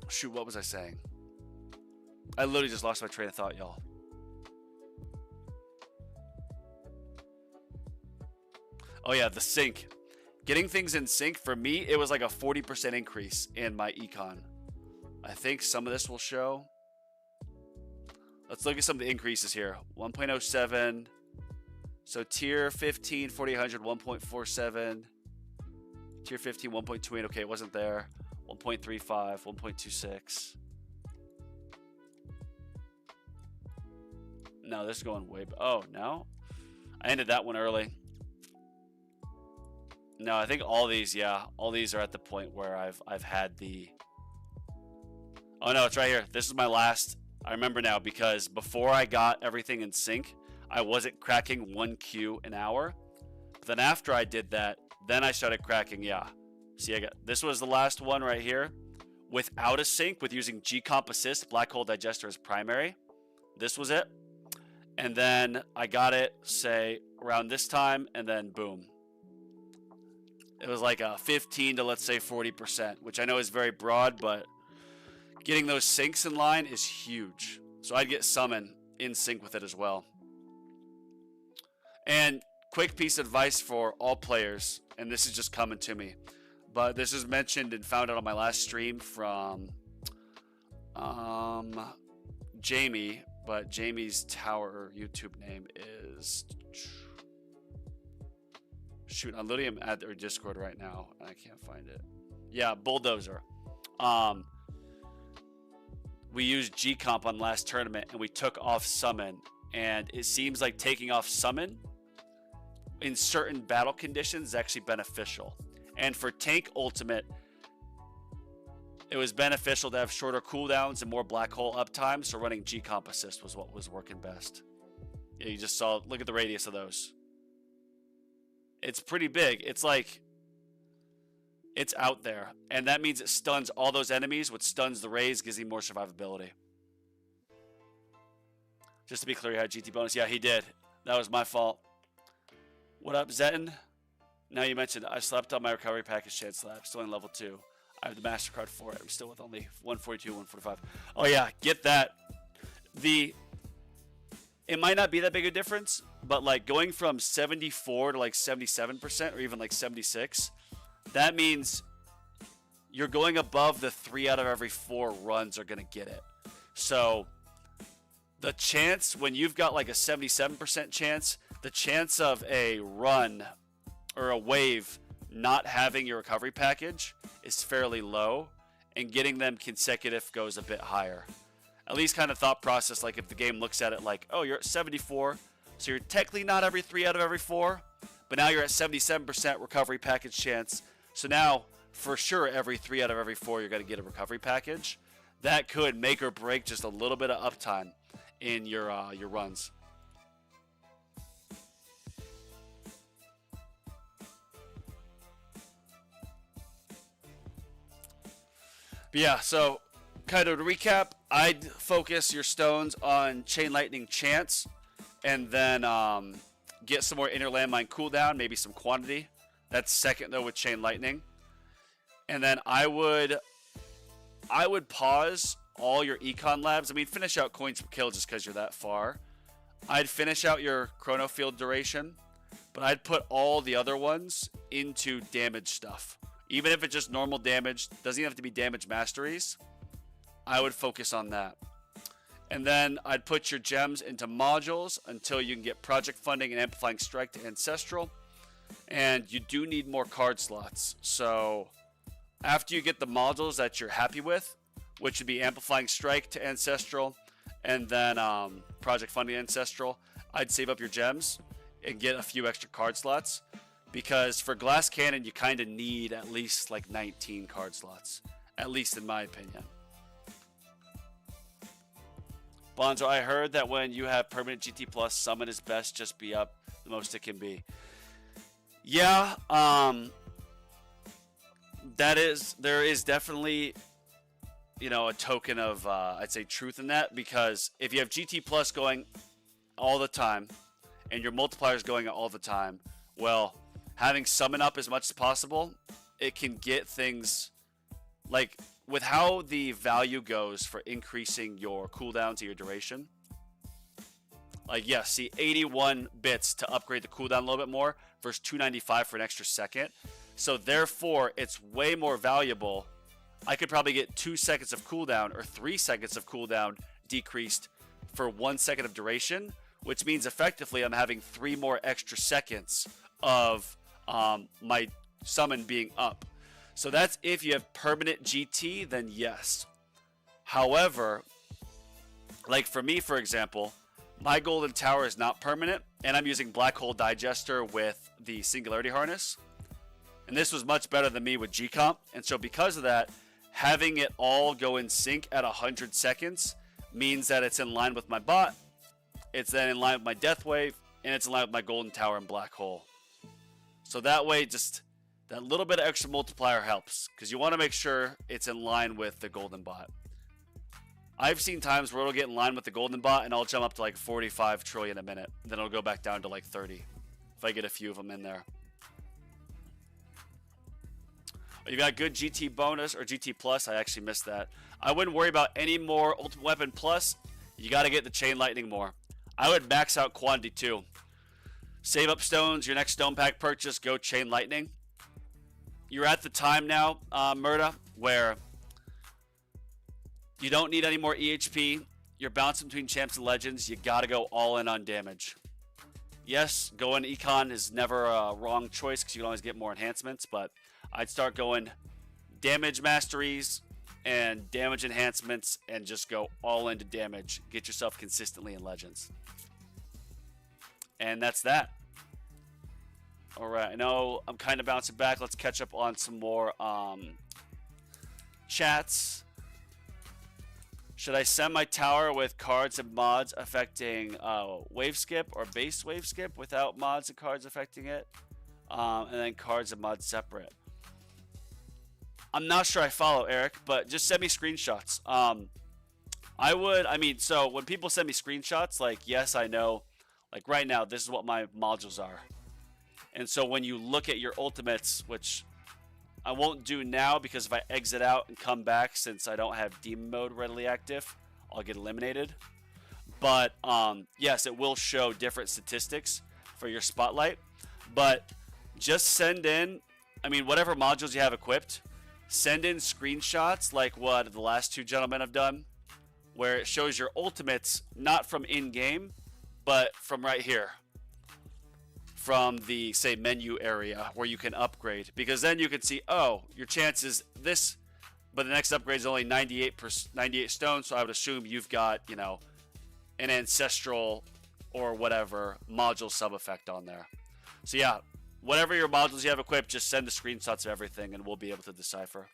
shoot, what was I saying? I literally just lost my train of thought, y'all. Oh yeah, the sync. Getting things in sync, for me, it was like a 40% increase in my econ. I think some of this will show. Let's look at some of the increases here. 1.07. So tier 15, 4800, 1.47. Tier 15, 1.28. Okay, it wasn't there. 1.35, 1.26. No, this is going way. Oh, no? I ended that one early. No, I think all these, yeah, all these are at the point where I've had the. Oh no, it's right here. This is my last. I remember now because before I got everything in sync, I wasn't cracking 1 Q an hour. But then after I did that, then I started cracking. Yeah, see, this was the last one right here, without a sync with using G-Comp assist, black hole digester as primary. This was it, and then I got it say around this time, and then boom. It was like a 15 to let's say 40%, which I know is very broad, but getting those syncs in line is huge. So I'd get summon in sync with it as well. And quick piece of advice for all players, and this is just coming to me, but this is mentioned and found out on my last stream from Jamie, but Jamie's tower YouTube name is... Shoot, I'm literally at their Discord right now, and I can't find it. Yeah, Bulldozer. We used G-Comp on last tournament, and we took off Summon. And it seems like taking off Summon in certain battle conditions is actually beneficial. And for Tank Ultimate, it was beneficial to have shorter cooldowns and more black hole uptime, so running G-Comp assist was what was working best. Yeah, you just saw, look at the radius of those. It's pretty big. It's like, it's out there. And that means it stuns all those enemies. What stuns the rays gives him more survivability. Just to be clear, he had GT bonus. Yeah, he did. That was my fault. What up, Zetin? Now you mentioned I slept on my recovery package chance slab. Still in level 2. I have the MasterCard for it. I'm still with only 142, 145. Oh yeah, get that. It might not be that big a difference, but like going from 74 to like 77% or even like 76, that means you're going above the 3 out of every 4 runs are going to get it. So the chance when you've got like a 77% chance, the chance of a run or a wave not having your recovery package is fairly low, and getting them consecutive goes a bit higher. At least kind of thought process, like if the game looks at it like, oh, you're at 74, so you're technically not every 3 out of every 4, but now you're at 77% recovery package chance. So now, for sure, every 3 out of every 4, you're going to get a recovery package. That could make or break just a little bit of uptime in your runs. But yeah, so kind of to recap, I'd focus your stones on Chain Lightning chance, and then get some more inner landmine cooldown, maybe some quantity. That's second though with Chain Lightning. And then I would pause all your econ labs. I mean, finish out coins per kill just because you're that far. I'd finish out your chrono field duration, but I'd put all the other ones into damage stuff. Even if it's just normal damage, doesn't even have to be damage masteries. I would focus on that. And then I'd put your gems into modules until you can get project funding and amplifying strike to ancestral. And you do need more card slots. So after you get the modules that you're happy with, which would be amplifying strike to ancestral and then project funding ancestral, I'd save up your gems and get a few extra card slots. Because for Glass Cannon, you kind of need at least like 19 card slots. At least in my opinion. Bonzo, I heard that when you have permanent GT Plus, summon is best, just be up the most it can be. Yeah, there is definitely, you know, a token of, I'd say, truth in that. Because if you have GT Plus going all the time, and your multipliers going all the time, well, having summon up as much as possible, it can get things like with how the value goes for increasing your cooldown to your duration. Like, yeah, see 81 bits to upgrade the cooldown a little bit more versus 295 for an extra second. So therefore, it's way more valuable. I could probably get 2 seconds of cooldown or 3 seconds of cooldown decreased for 1 second of duration, which means effectively I'm having 3 more extra seconds of my summon being up. So that's if you have permanent GT, then yes. However, like for me, for example, my Golden Tower is not permanent, and I'm using Black Hole Digester with the Singularity Harness. And this was much better than me with G-Comp. And so because of that, having it all go in sync at 100 seconds means that it's in line with my bot, it's then in line with my Death Wave, and it's in line with my Golden Tower and Black Hole. So that way, just that little bit of extra multiplier helps, because you want to make sure it's in line with the Golden Bot. I've seen times where it'll get in line with the Golden Bot, and I'll jump up to like 45 trillion a minute. Then it'll go back down to like 30, if I get a few of them in there. You got good GT bonus or GT plus. I actually missed that. I wouldn't worry about any more Ultimate Weapon plus. You got to get the Chain Lightning more. I would max out quantity too. Save up stones. Your next stone pack purchase, go Chain Lightning. You're at the time now, Murddaa, where you don't need any more EHP. You're bouncing between champs and legends. You got to go all in on damage. Yes, going econ is never a wrong choice because you can always get more enhancements, but I'd start going damage masteries and damage enhancements and just go all into damage. Get yourself consistently in legends. And that's that. All right, I know I'm kind of bouncing back. Let's catch up on some more chats. Should I send my tower with cards and mods affecting wave skip or base wave skip without mods and cards affecting it? And then cards and mods separate. I'm not sure I follow, Eric, but just send me screenshots. So when people send me screenshots, like, yes, I know, like right now, this is what my modules are. And so when you look at your ultimates, which I won't do now because if I exit out and come back, since I don't have demon mode readily active, I'll get eliminated. But yes, it will show different statistics for your spotlight. But just send in, whatever modules you have equipped, send in screenshots like what the last two gentlemen have done, where it shows your ultimates not from in-game, but from right here. from the, say, menu area where you can upgrade, because then you can see, oh, your chance is this, but the next upgrade is only 98 stone, so I would assume you've got, you know, an ancestral or whatever module sub effect on there. So yeah, whatever your modules you have equipped, just send the screenshots of everything and we'll be able to decipher.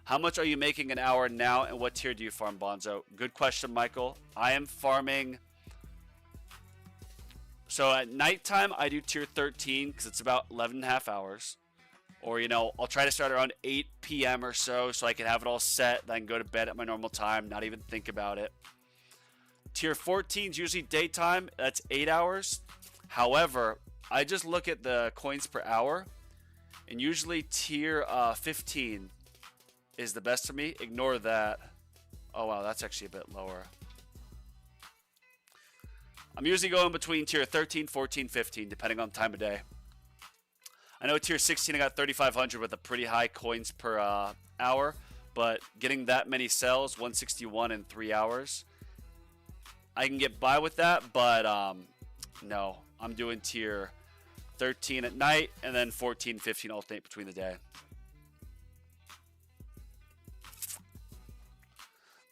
How much are you making an hour now, and what tier do you farm, Bonzo? Good question, Michael. I am farming... So at nighttime, I do tier 13 because it's about 11.5 hours. Or, you know, I'll try to start around 8 p.m. or so I can have it all set. Then I can go to bed at my normal time, not even think about it. Tier 14 is usually daytime. That's 8 hours. However, I just look at the coins per hour. And usually tier 15 is the best for me. Ignore that. Oh, wow, that's actually a bit lower. I'm usually going between tier 13, 14, 15, depending on time of day. I know tier 16 I got 3,500 with a pretty high coins per hour, but getting that many cells, 161 in 3 hours, I can get by with that, but no. I'm doing tier 13 at night, and then 14, 15 alternate between the day.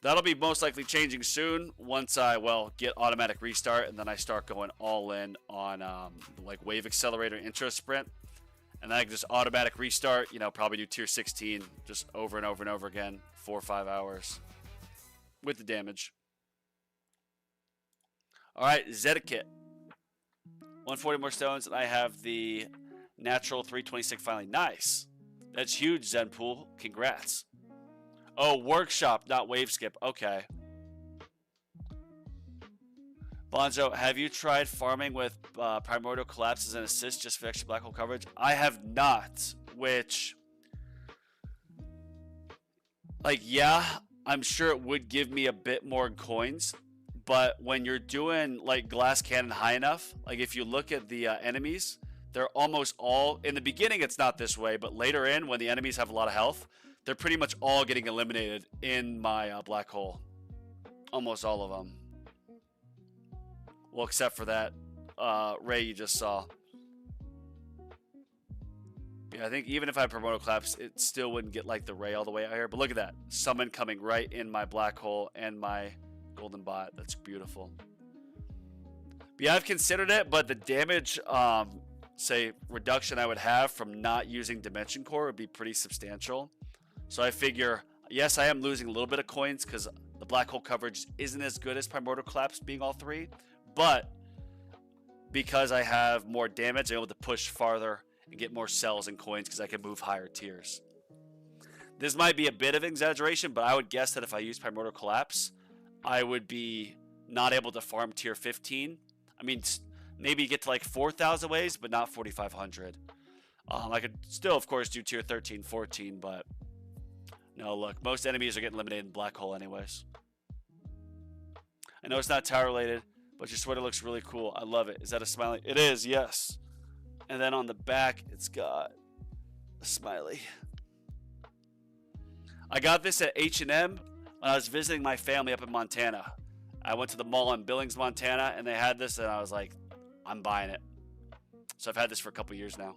That'll be most likely changing soon once I, well, get automatic restart, and then I start going all in on like wave accelerator intro sprint. And then I can just automatic restart, you know, probably do tier 16 just over and over and over again, 4 or 5 hours with the damage. All right, Zetiket. 140 more stones, and I have the natural 326 finally. Nice. That's huge, Zenpool. Congrats. Oh, workshop, not wave skip. Okay. Bonzo, have you tried farming with primordial collapse as an assist just for extra black hole coverage? I have not, which, like, yeah, I'm sure it would give me a bit more coins, but when you're doing, like, glass cannon high enough, like, if you look at the enemies, they're almost all, in the beginning it's not this way, but later in, when the enemies have a lot of health, they're pretty much all getting eliminated in my black hole. Almost all of them. Well, except for that ray you just saw. Yeah, I think even if I primordial collapse, it still wouldn't get like the ray all the way out here. But look at that. Summon coming right in my black hole and my golden bot. That's beautiful. But yeah, I've considered it, but the damage, say, reduction I would have from not using Dimension Core would be pretty substantial. So I figure, yes, I am losing a little bit of coins because the black hole coverage isn't as good as primordial collapse being all three. But because I have more damage, I'm able to push farther and get more cells and coins because I can move higher tiers. This might be a bit of exaggeration, but I would guess that if I use primordial collapse, I would be not able to farm tier 15. I mean, maybe get to like 4,000 waves, but not 4,500. I could still, of course, do tier 13, 14, but no, look, most enemies are getting eliminated in black hole anyways. I know it's not tower related, but your sweater looks really cool. I love it. Is that a smiley? It is, yes. And then on the back, it's got a smiley. I got this at H&M when I was visiting my family up in Montana. I went to the mall in Billings, Montana, and they had this, and I was like, I'm buying it. So I've had this for a couple years now.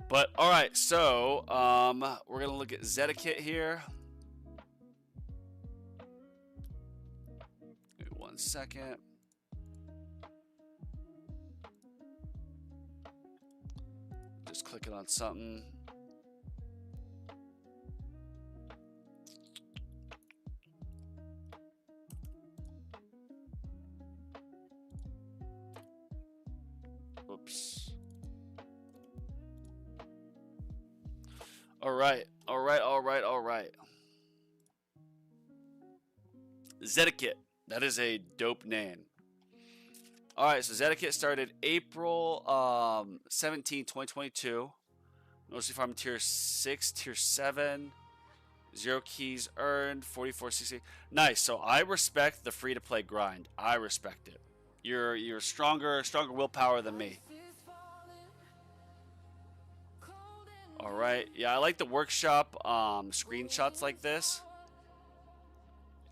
But, all right, so we're going to look at Zetiket here. Give me 1 second. Just clicking on something. Oops. All right. Zetiket. That is a dope name. All right, so Zetiket started April 17, 2022. Mostly farm tier 6, tier 7. 0 keys earned, 4460. Nice. So I respect the free-to-play grind. I respect it. You're stronger willpower than me. All right. Yeah, I like the workshop screenshots like this.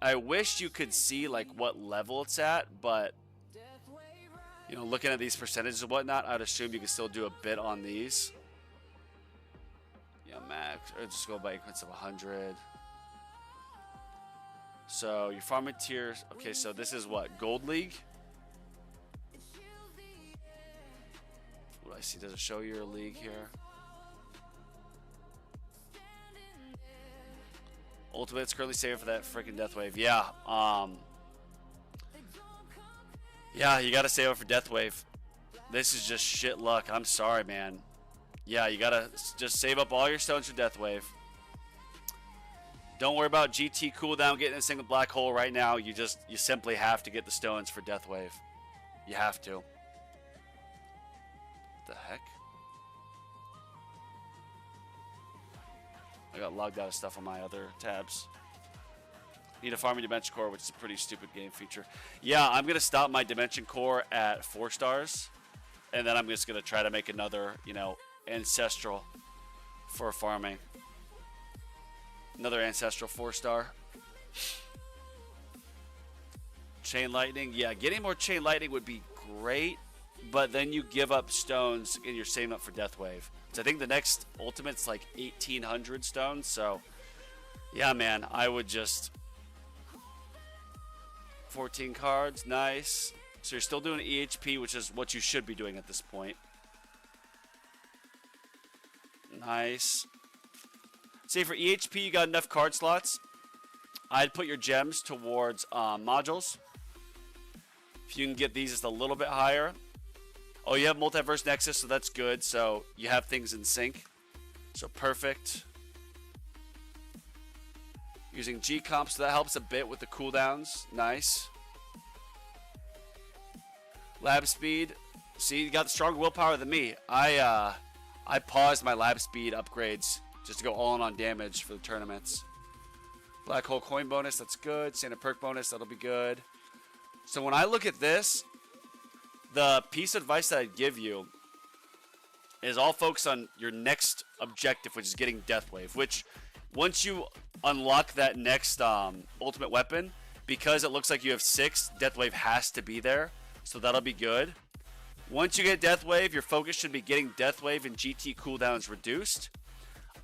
I wish you could see like what level it's at, but You know, looking at these percentages and whatnot, I'd assume you can still do a bit on these. Yeah, max, or just go by increments of 100. So your farming tiers, okay, so this is what, Gold League? What do I see? Does it show your league here? Ultimate's currently saving for that freaking Death Wave. Yeah, yeah, you gotta save up for Death Wave. This is just shit luck. I'm sorry, man. Yeah, you gotta just save up all your stones for Death Wave. Don't worry about GT cooldown getting a single black hole right now. You simply have to get the stones for Death Wave. You have to. What the heck? I got logged out of stuff on my other tabs. Need a farming dimension core, which is a pretty stupid game feature. Yeah, I'm gonna stop my dimension core at 4 stars, and then I'm just gonna try to make another, you know, ancestral for farming. Another ancestral 4-star. Chain lightning, yeah, getting more chain lightning would be great, but then you give up stones and you're saving up for Death Wave. So I think the next ultimate's like 1,800 stones. So yeah, man, I would just 14 cards, nice. So you're still doing EHP, which is what you should be doing at this point. Nice. Say for EHP, you got enough card slots. I'd put your gems towards modules. If you can get these just a little bit higher. Oh, you have Multiverse Nexus, so that's good. So you have things in sync. So perfect. Using G-Comp, so that helps a bit with the cooldowns. Nice. Lab speed. See, you got the stronger willpower than me. I paused my lab speed upgrades just to go all in on damage for the tournaments. Black hole coin bonus, that's good. Standard perk bonus, that'll be good. So when I look at this, the piece of advice that I'd give you is all focus on your next objective, which is getting Death Wave. Which, once you unlock that next ultimate weapon, because it looks like you have 6, Death Wave has to be there. So that'll be good. Once you get Death Wave, your focus should be getting Death Wave and GT cooldowns reduced.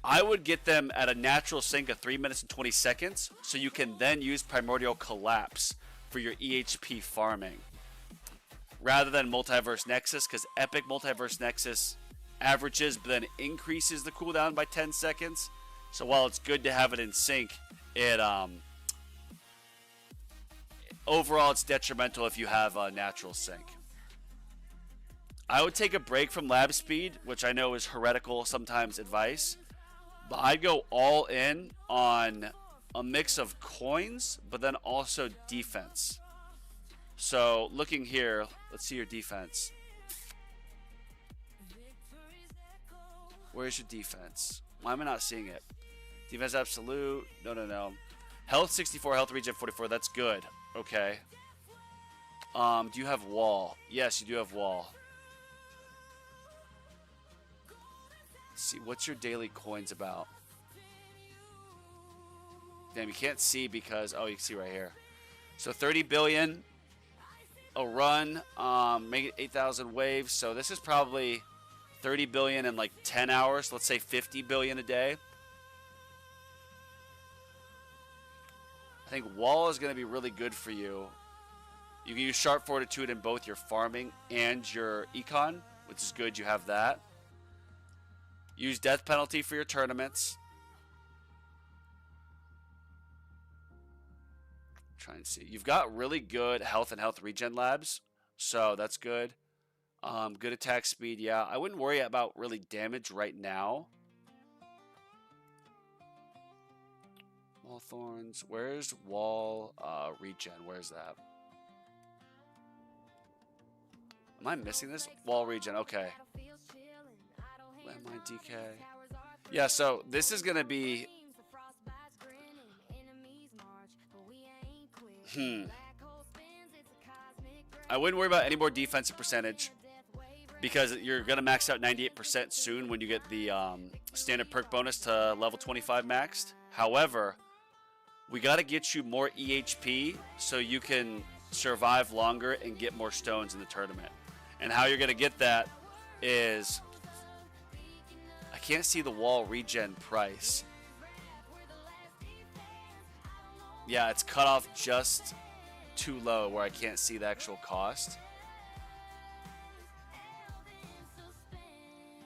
I would get them at a natural sync of 3 minutes and 20 seconds, so you can then use Primordial Collapse for your EHP farming, rather than Multiverse Nexus, because Epic Multiverse Nexus averages but then increases the cooldown by 10 seconds. So while it's good to have it in sync, it overall it's detrimental if you have a natural sync. I would take a break from lab speed, which I know is heretical sometimes advice, but I'd go all in on a mix of coins, but then also defense. So looking here, let's see your defense. Where's your defense? Why am I not seeing it? Defense absolute. No. Health 64, health regen 44. That's good. Okay. Do you have wall? Yes, you do have wall. Let's see, what's your daily coins about? Damn, you can't see because, oh, you can see right here. So 30 billion a run, make it 8,000 waves. So this is probably 30 billion in like 10 hours. Let's say 50 billion a day. I think wall is going to be really good for you. You can use sharp fortitude in both your farming and your econ, which is good. You have that. Use death penalty for your tournaments. Try and see. You've got really good health and health regen labs, so that's good. Good attack speed, yeah. I wouldn't worry about really damage right now. Wall thorns. Where's wall regen? Where's that? Am I missing this? Wall regen, okay. Landmine DK. Yeah, so this is going to be... I wouldn't worry about any more defensive percentage because you're going to max out 98% soon when you get the standard perk bonus to level 25 maxed. However, we got to get you more EHP so you can survive longer and get more stones in the tournament. And how you're going to get that is, I can't see the wall regen price. Yeah, it's cut off just too low where I can't see the actual cost.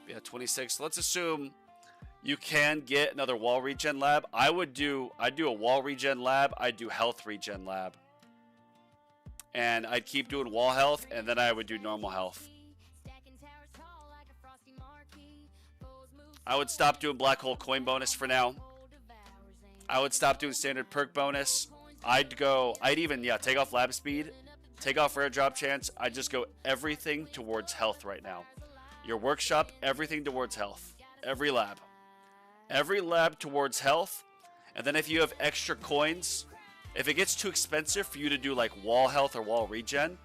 Yeah, 26. Let's assume you can get another wall regen lab. I'd do a wall regen lab. I'd do health regen lab. And I'd keep doing wall health, and then I would do normal health. I would stop doing black hole coin bonus for now. I would stop doing standard perk bonus. I'd even take off lab speed, take off rare drop chance. I'd just go everything towards health right now. Your workshop, everything towards health. Every lab towards health. And then if you have extra coins, if it gets too expensive for you to do like wall health or wall regen,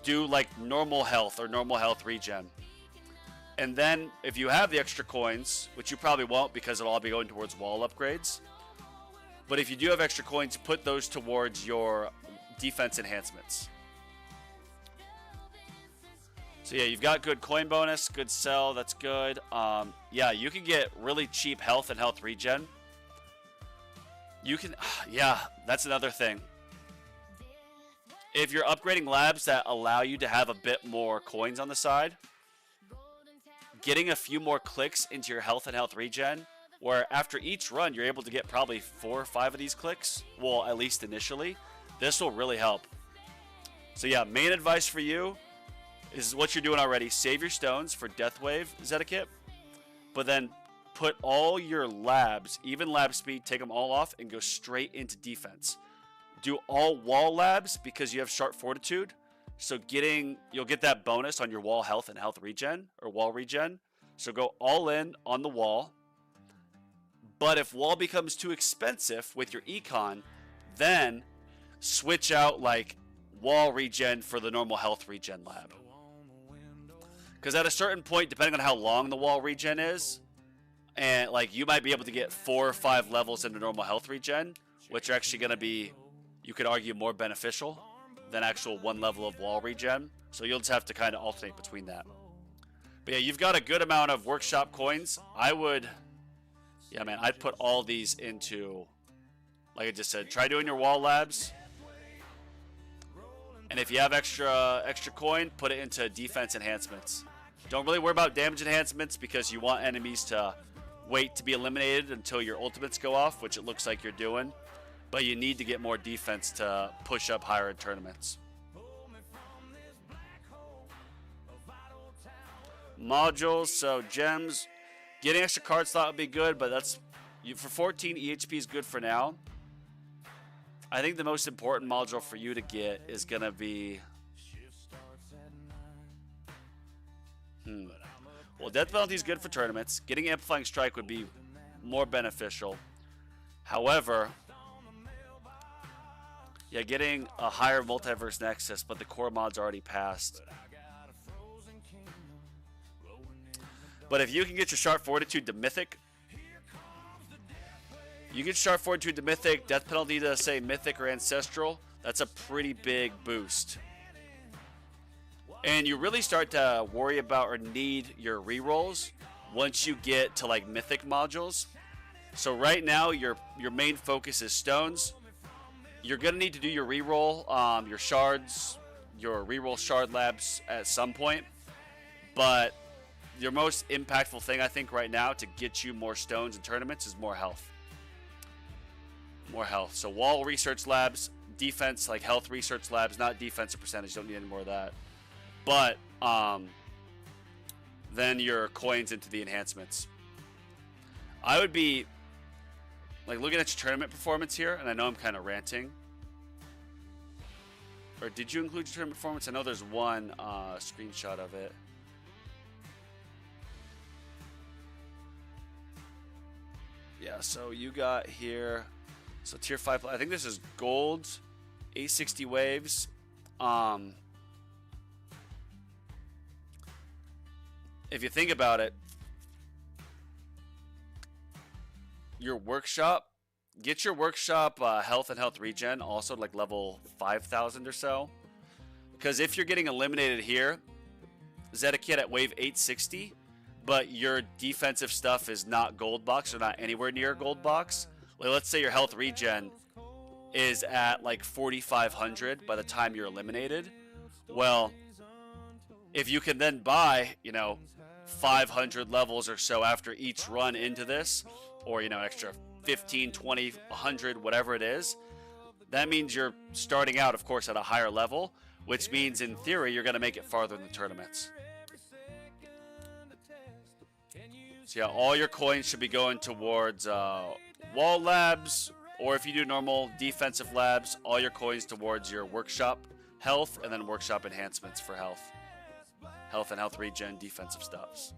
do like normal health or normal health regen. And then if you have the extra coins, which you probably won't because it'll all be going towards wall upgrades, but if you do have extra coins, put those towards your defense enhancements. So yeah, you've got good coin bonus, good sell, that's good. Yeah, you can get really cheap health and health regen. You can, yeah, that's another thing. If you're upgrading labs that allow you to have a bit more coins on the side, getting a few more clicks into your health and health regen, where after each run you're able to get probably 4 or 5 of these clicks, well, at least initially, this will really help. So yeah, main advice for you is what you're doing already. Save your stones for Death Wave Zetiket, but then put all your labs, even lab speed, take them all off and go straight into defense. Do all wall labs because you have sharp fortitude. So you'll get that bonus on your wall health and health regen or wall regen. So go all in on the wall. But if wall becomes too expensive with your econ, then switch out like wall regen for the normal health regen lab. Because at a certain point, depending on how long the wall regen is, and like you might be able to get 4 or 5 levels into normal health regen, which are actually going to be, you could argue, more beneficial than actual 1 level of wall regen. So you'll just have to kind of alternate between that. But yeah, you've got a good amount of workshop coins. Yeah, man, I'd put all these into, like I just said, try doing your wall labs. And if you have extra coin, put it into defense enhancements. Don't really worry about damage enhancements because you want enemies to wait to be eliminated until your ultimates go off, which it looks like you're doing. But you need to get more defense to push up higher in tournaments. Modules, so gems. Getting extra card slot would be good, but that's for 14 EHP is good for now. I think the most important module for you to get is going to be... Well, Death Penalty is good for tournaments. Getting Amplifying Strike would be more beneficial. However, yeah, getting a higher Multiverse Nexus, but the core mod's already passed. But if you can get your Sharp Fortitude to Mythic, you get Sharp Fortitude to Mythic, Death Penalty to, say, Mythic or Ancestral, that's a pretty big boost. And you really start to worry about or need your rerolls once you get to, like, Mythic modules. So right now, your main focus is stones. You're going to need to do your reroll, your shards, your reroll shard labs at some point. But your most impactful thing, I think, right now to get you more stones in tournaments is more health. More health. So wall research labs, defense, like health research labs, not defensive percentage. Don't need any more of that. But then your coins into the enhancements. I would be like looking at your tournament performance here, and I know I'm kind of ranting. Or did you include your tournament performance? I know there's one screenshot of it. Yeah, so you got here, so tier 5, I think this is gold, 860 waves. If you think about it, your workshop, get your workshop health and health regen also like level 5,000 or so. Because if you're getting eliminated here, Zetiket at wave 860, but your defensive stuff is not gold box or not anywhere near gold box. Like, let's say your health regen is at like 4,500 by the time you're eliminated. Well, if you can then buy, 500 levels or so after each run into this, or, extra 15, 20, 100, whatever it is, that means you're starting out, of course, at a higher level, which means in theory you're going to make it farther in the tournaments. So yeah, all your coins should be going towards wall labs, or if you do normal defensive labs, all your coins towards your workshop health, and then workshop enhancements for health. Health and health regen, defensive stuffs.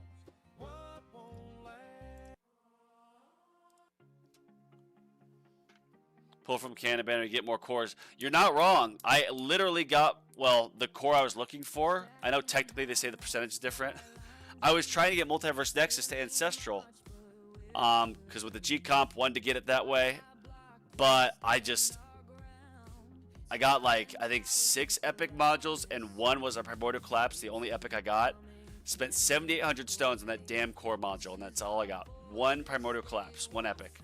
Pull from cannon banner to get more cores. You're not wrong. I literally got, well, the core I was looking for. I know technically they say the percentage is different. I was trying to get Multiverse Nexus to Ancestral. Because with the G-Comp, wanted to get it that way. But I got like, I think 6 epic modules, and 1 was a Primordial Collapse, the only epic I got. Spent 7,800 stones on that damn core module, and that's all I got. 1 Primordial Collapse, 1 epic.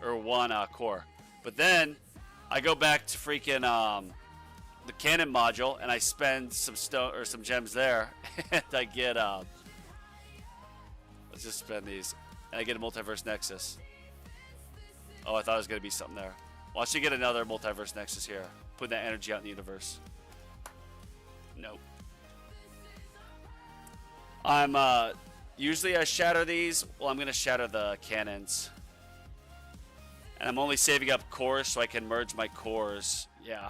Or 1 core. But then, I go back to freaking the cannon module, and I spend some stone or some gems there, and I get let's just spend these, and I get a Multiverse Nexus. Oh, I thought it was gonna be something there. Well, I should get another Multiverse Nexus here. Put that energy out in the universe. Nope. I'm usually I shatter these. Well, I'm gonna shatter the cannons. And I'm only saving up cores so I can merge my cores. Yeah.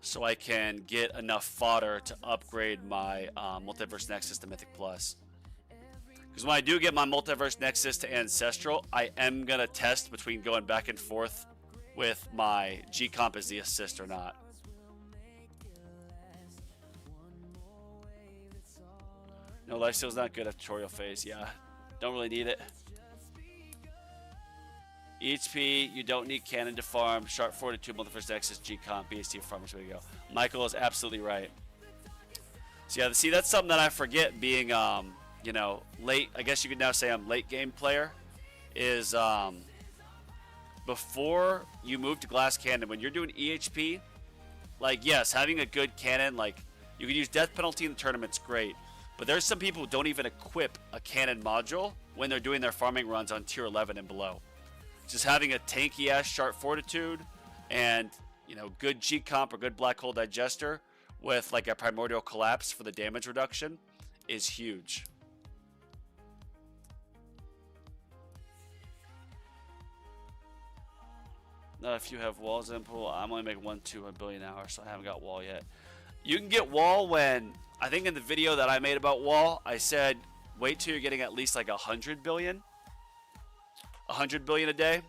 So I can get enough fodder to upgrade my Multiverse Nexus to Mythic Plus. Because when I do get my Multiverse Nexus to Ancestral, I am going to test between going back and forth with my G-Comp as the assist or not. No, lifesteal's not good at tutorial phase. Yeah, don't really need it. HP, you don't need cannon to farm. Sharp Fortitude, Multiverse Nexus, G-Comp, BST farmers, way to go. Michael is absolutely right. So yeah, see, that's something that I forget being, late. I guess you could now say I'm late game player. Is before you move to glass cannon, when you're doing EHP, like, yes, having a good cannon, like, you can use death penalty in the tournament's great. But there's some people who don't even equip a cannon module when they're doing their farming runs on tier 11 and below. Just having a tanky ass Sharp Fortitude and, good G-Comp or good Black Hole Digester with like a Primordial Collapse for the damage reduction is huge. Not if you have walls in pool. I'm only making 1-2 billion hours, so I haven't got wall yet. You can get wall when, I think in the video that I made about wall, I said wait till you're getting at least like 100 billion. 100 billion a day,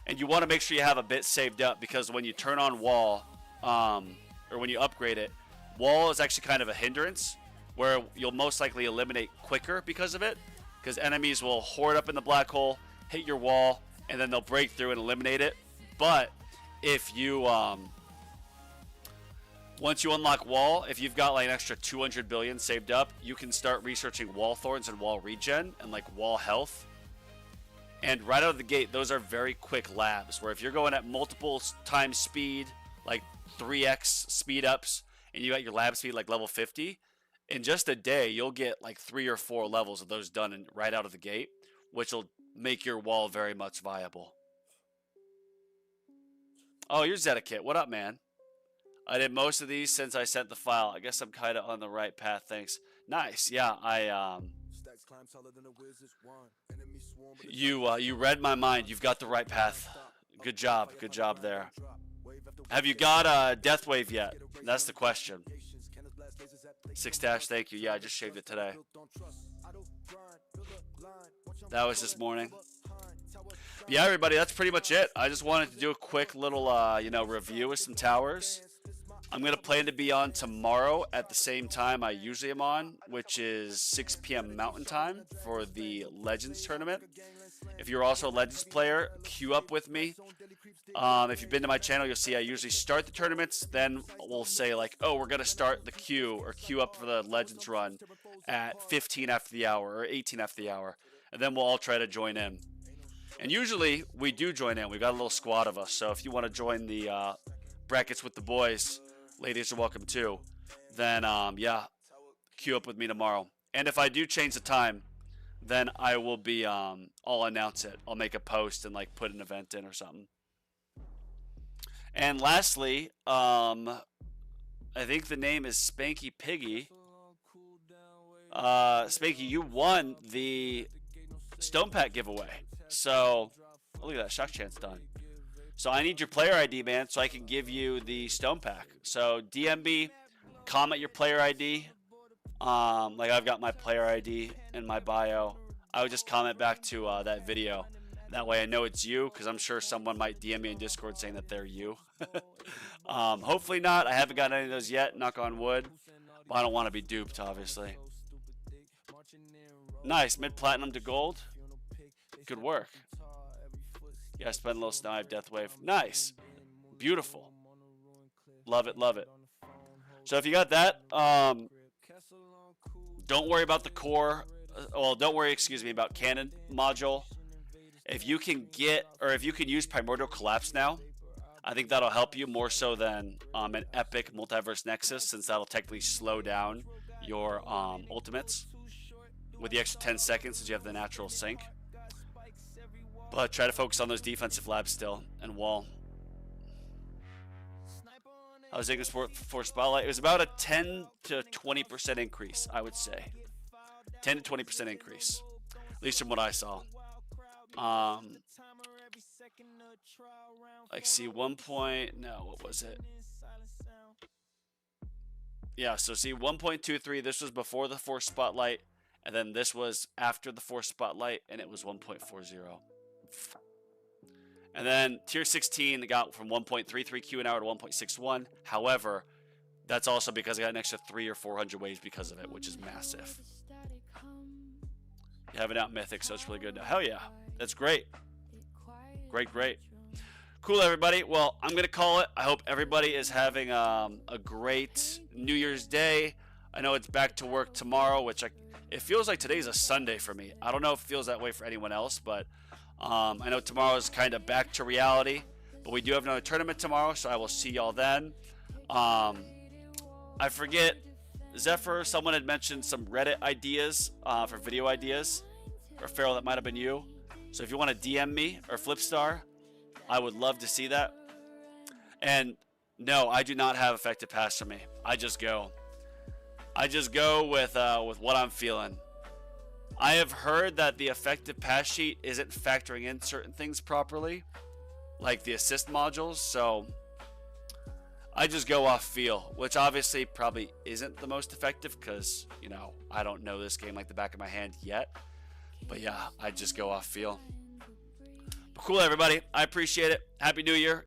and you want to make sure you have a bit saved up, because when you turn on wall or when you upgrade it, wall is actually kind of a hindrance where you'll most likely eliminate quicker because of it, because enemies will hoard up in the black hole, hit your wall, and then they'll break through and eliminate it. But if you once you unlock wall, if you've got like an extra 200 billion saved up, you can start researching wall thorns and wall regen and like wall health. And right out of the gate, those are very quick labs, where if you're going at multiple times speed, like 3x speed ups, and you got your lab speed like level 50, in just a day, you'll get like 3 or 4 levels of those done right out of the gate, which will make your wall very much viable. Oh, you're Zetiket. What up, man? I did most of these since I sent the file. I guess I'm kind of on the right path, thanks. Nice. Yeah, You read my mind. You've got the right path. Good job. Good job there. Have you got Death Wave yet? That's the question. 6-, thank you. Yeah, I just shaved it today. That was this morning. But yeah, everybody, that's pretty much it. I just wanted to do a quick little, review of some towers. I'm going to plan to be on tomorrow at the same time I usually am on, which is 6 p.m. Mountain Time for the Legends tournament. If you're also a Legends player, queue up with me. If you've been to my channel, you'll see I usually start the tournaments. Then we'll say like, oh, we're going to start the queue or queue up for the Legends run at 15 after the hour or 18 after the hour. And then we'll all try to join in. And usually we do join in. We've got a little squad of us. So if you want to join the brackets with the boys, ladies are welcome too. Then, yeah, queue up with me tomorrow. And if I do change the time, then I will be, I'll announce it. I'll make a post and like put an event in or something. And lastly, I think the name is Spanky Piggy. Spanky, you won the Stone Pack giveaway. So, oh, look at that, shock chance done. So I need your player ID, man, so I can give you the Stone Pack. So DM me, comment your player ID. Like I've got my player ID in my bio. I would just comment back to that video. That way I know it's you, because I'm sure someone might DM me in Discord saying that they're you. Hopefully not. I haven't got any of those yet, knock on wood. But I don't want to be duped, obviously. Nice, mid-platinum to gold. Good work. Yeah, spend a little snipe, death wave. Nice. Beautiful. Love it, love it. So if you got that, don't worry about the core. Well, don't worry, excuse me, about cannon module. If you can get, or if you can use Primordial Collapse now, I think that'll help you more so than an epic Multiverse Nexus, since that'll technically slow down your ultimates with the extra 10 seconds since you have the natural sync. But try to focus on those defensive labs still and wall. I was thinking for Spotlight, it was about a 10 to 20% increase, I would say. 10 to 20% increase, at least from what I saw. Like, see, 1 point, no, what was it? Yeah, so see, 1.23, this was before the Force Spotlight, and then this was after the Force Spotlight, and it was 1.40. And then tier 16 got from 1.33 Q an hour to 1.61. However, that's also because I got an extra 300 or 400 waves because of it, which is massive. You have it out Mythic, so it's really good now. Hell yeah, that's great. Great, great. Cool, everybody. Well, I'm going to call it. I hope everybody is having a great New Year's Day. I know it's back to work tomorrow, which it feels like today's a Sunday for me. I don't know if it feels that way for anyone else, but I know tomorrow is kind of back to reality. But we do have another tournament tomorrow, so I will see y'all then. I forget, Zephyr, someone had mentioned some Reddit ideas for video ideas. Or Farrell, that might have been you. So if you want to DM me or Flipstar, I would love to see that. And no, I do not have effective pass for me. I just go. I just go with what I'm feeling. I have heard that the effective pass sheet isn't factoring in certain things properly, like the assist modules, so I just go off feel, which obviously probably isn't the most effective because, you know, I don't know this game like the back of my hand yet. But yeah, I just go off feel. But cool, everybody. I appreciate it. Happy New Year.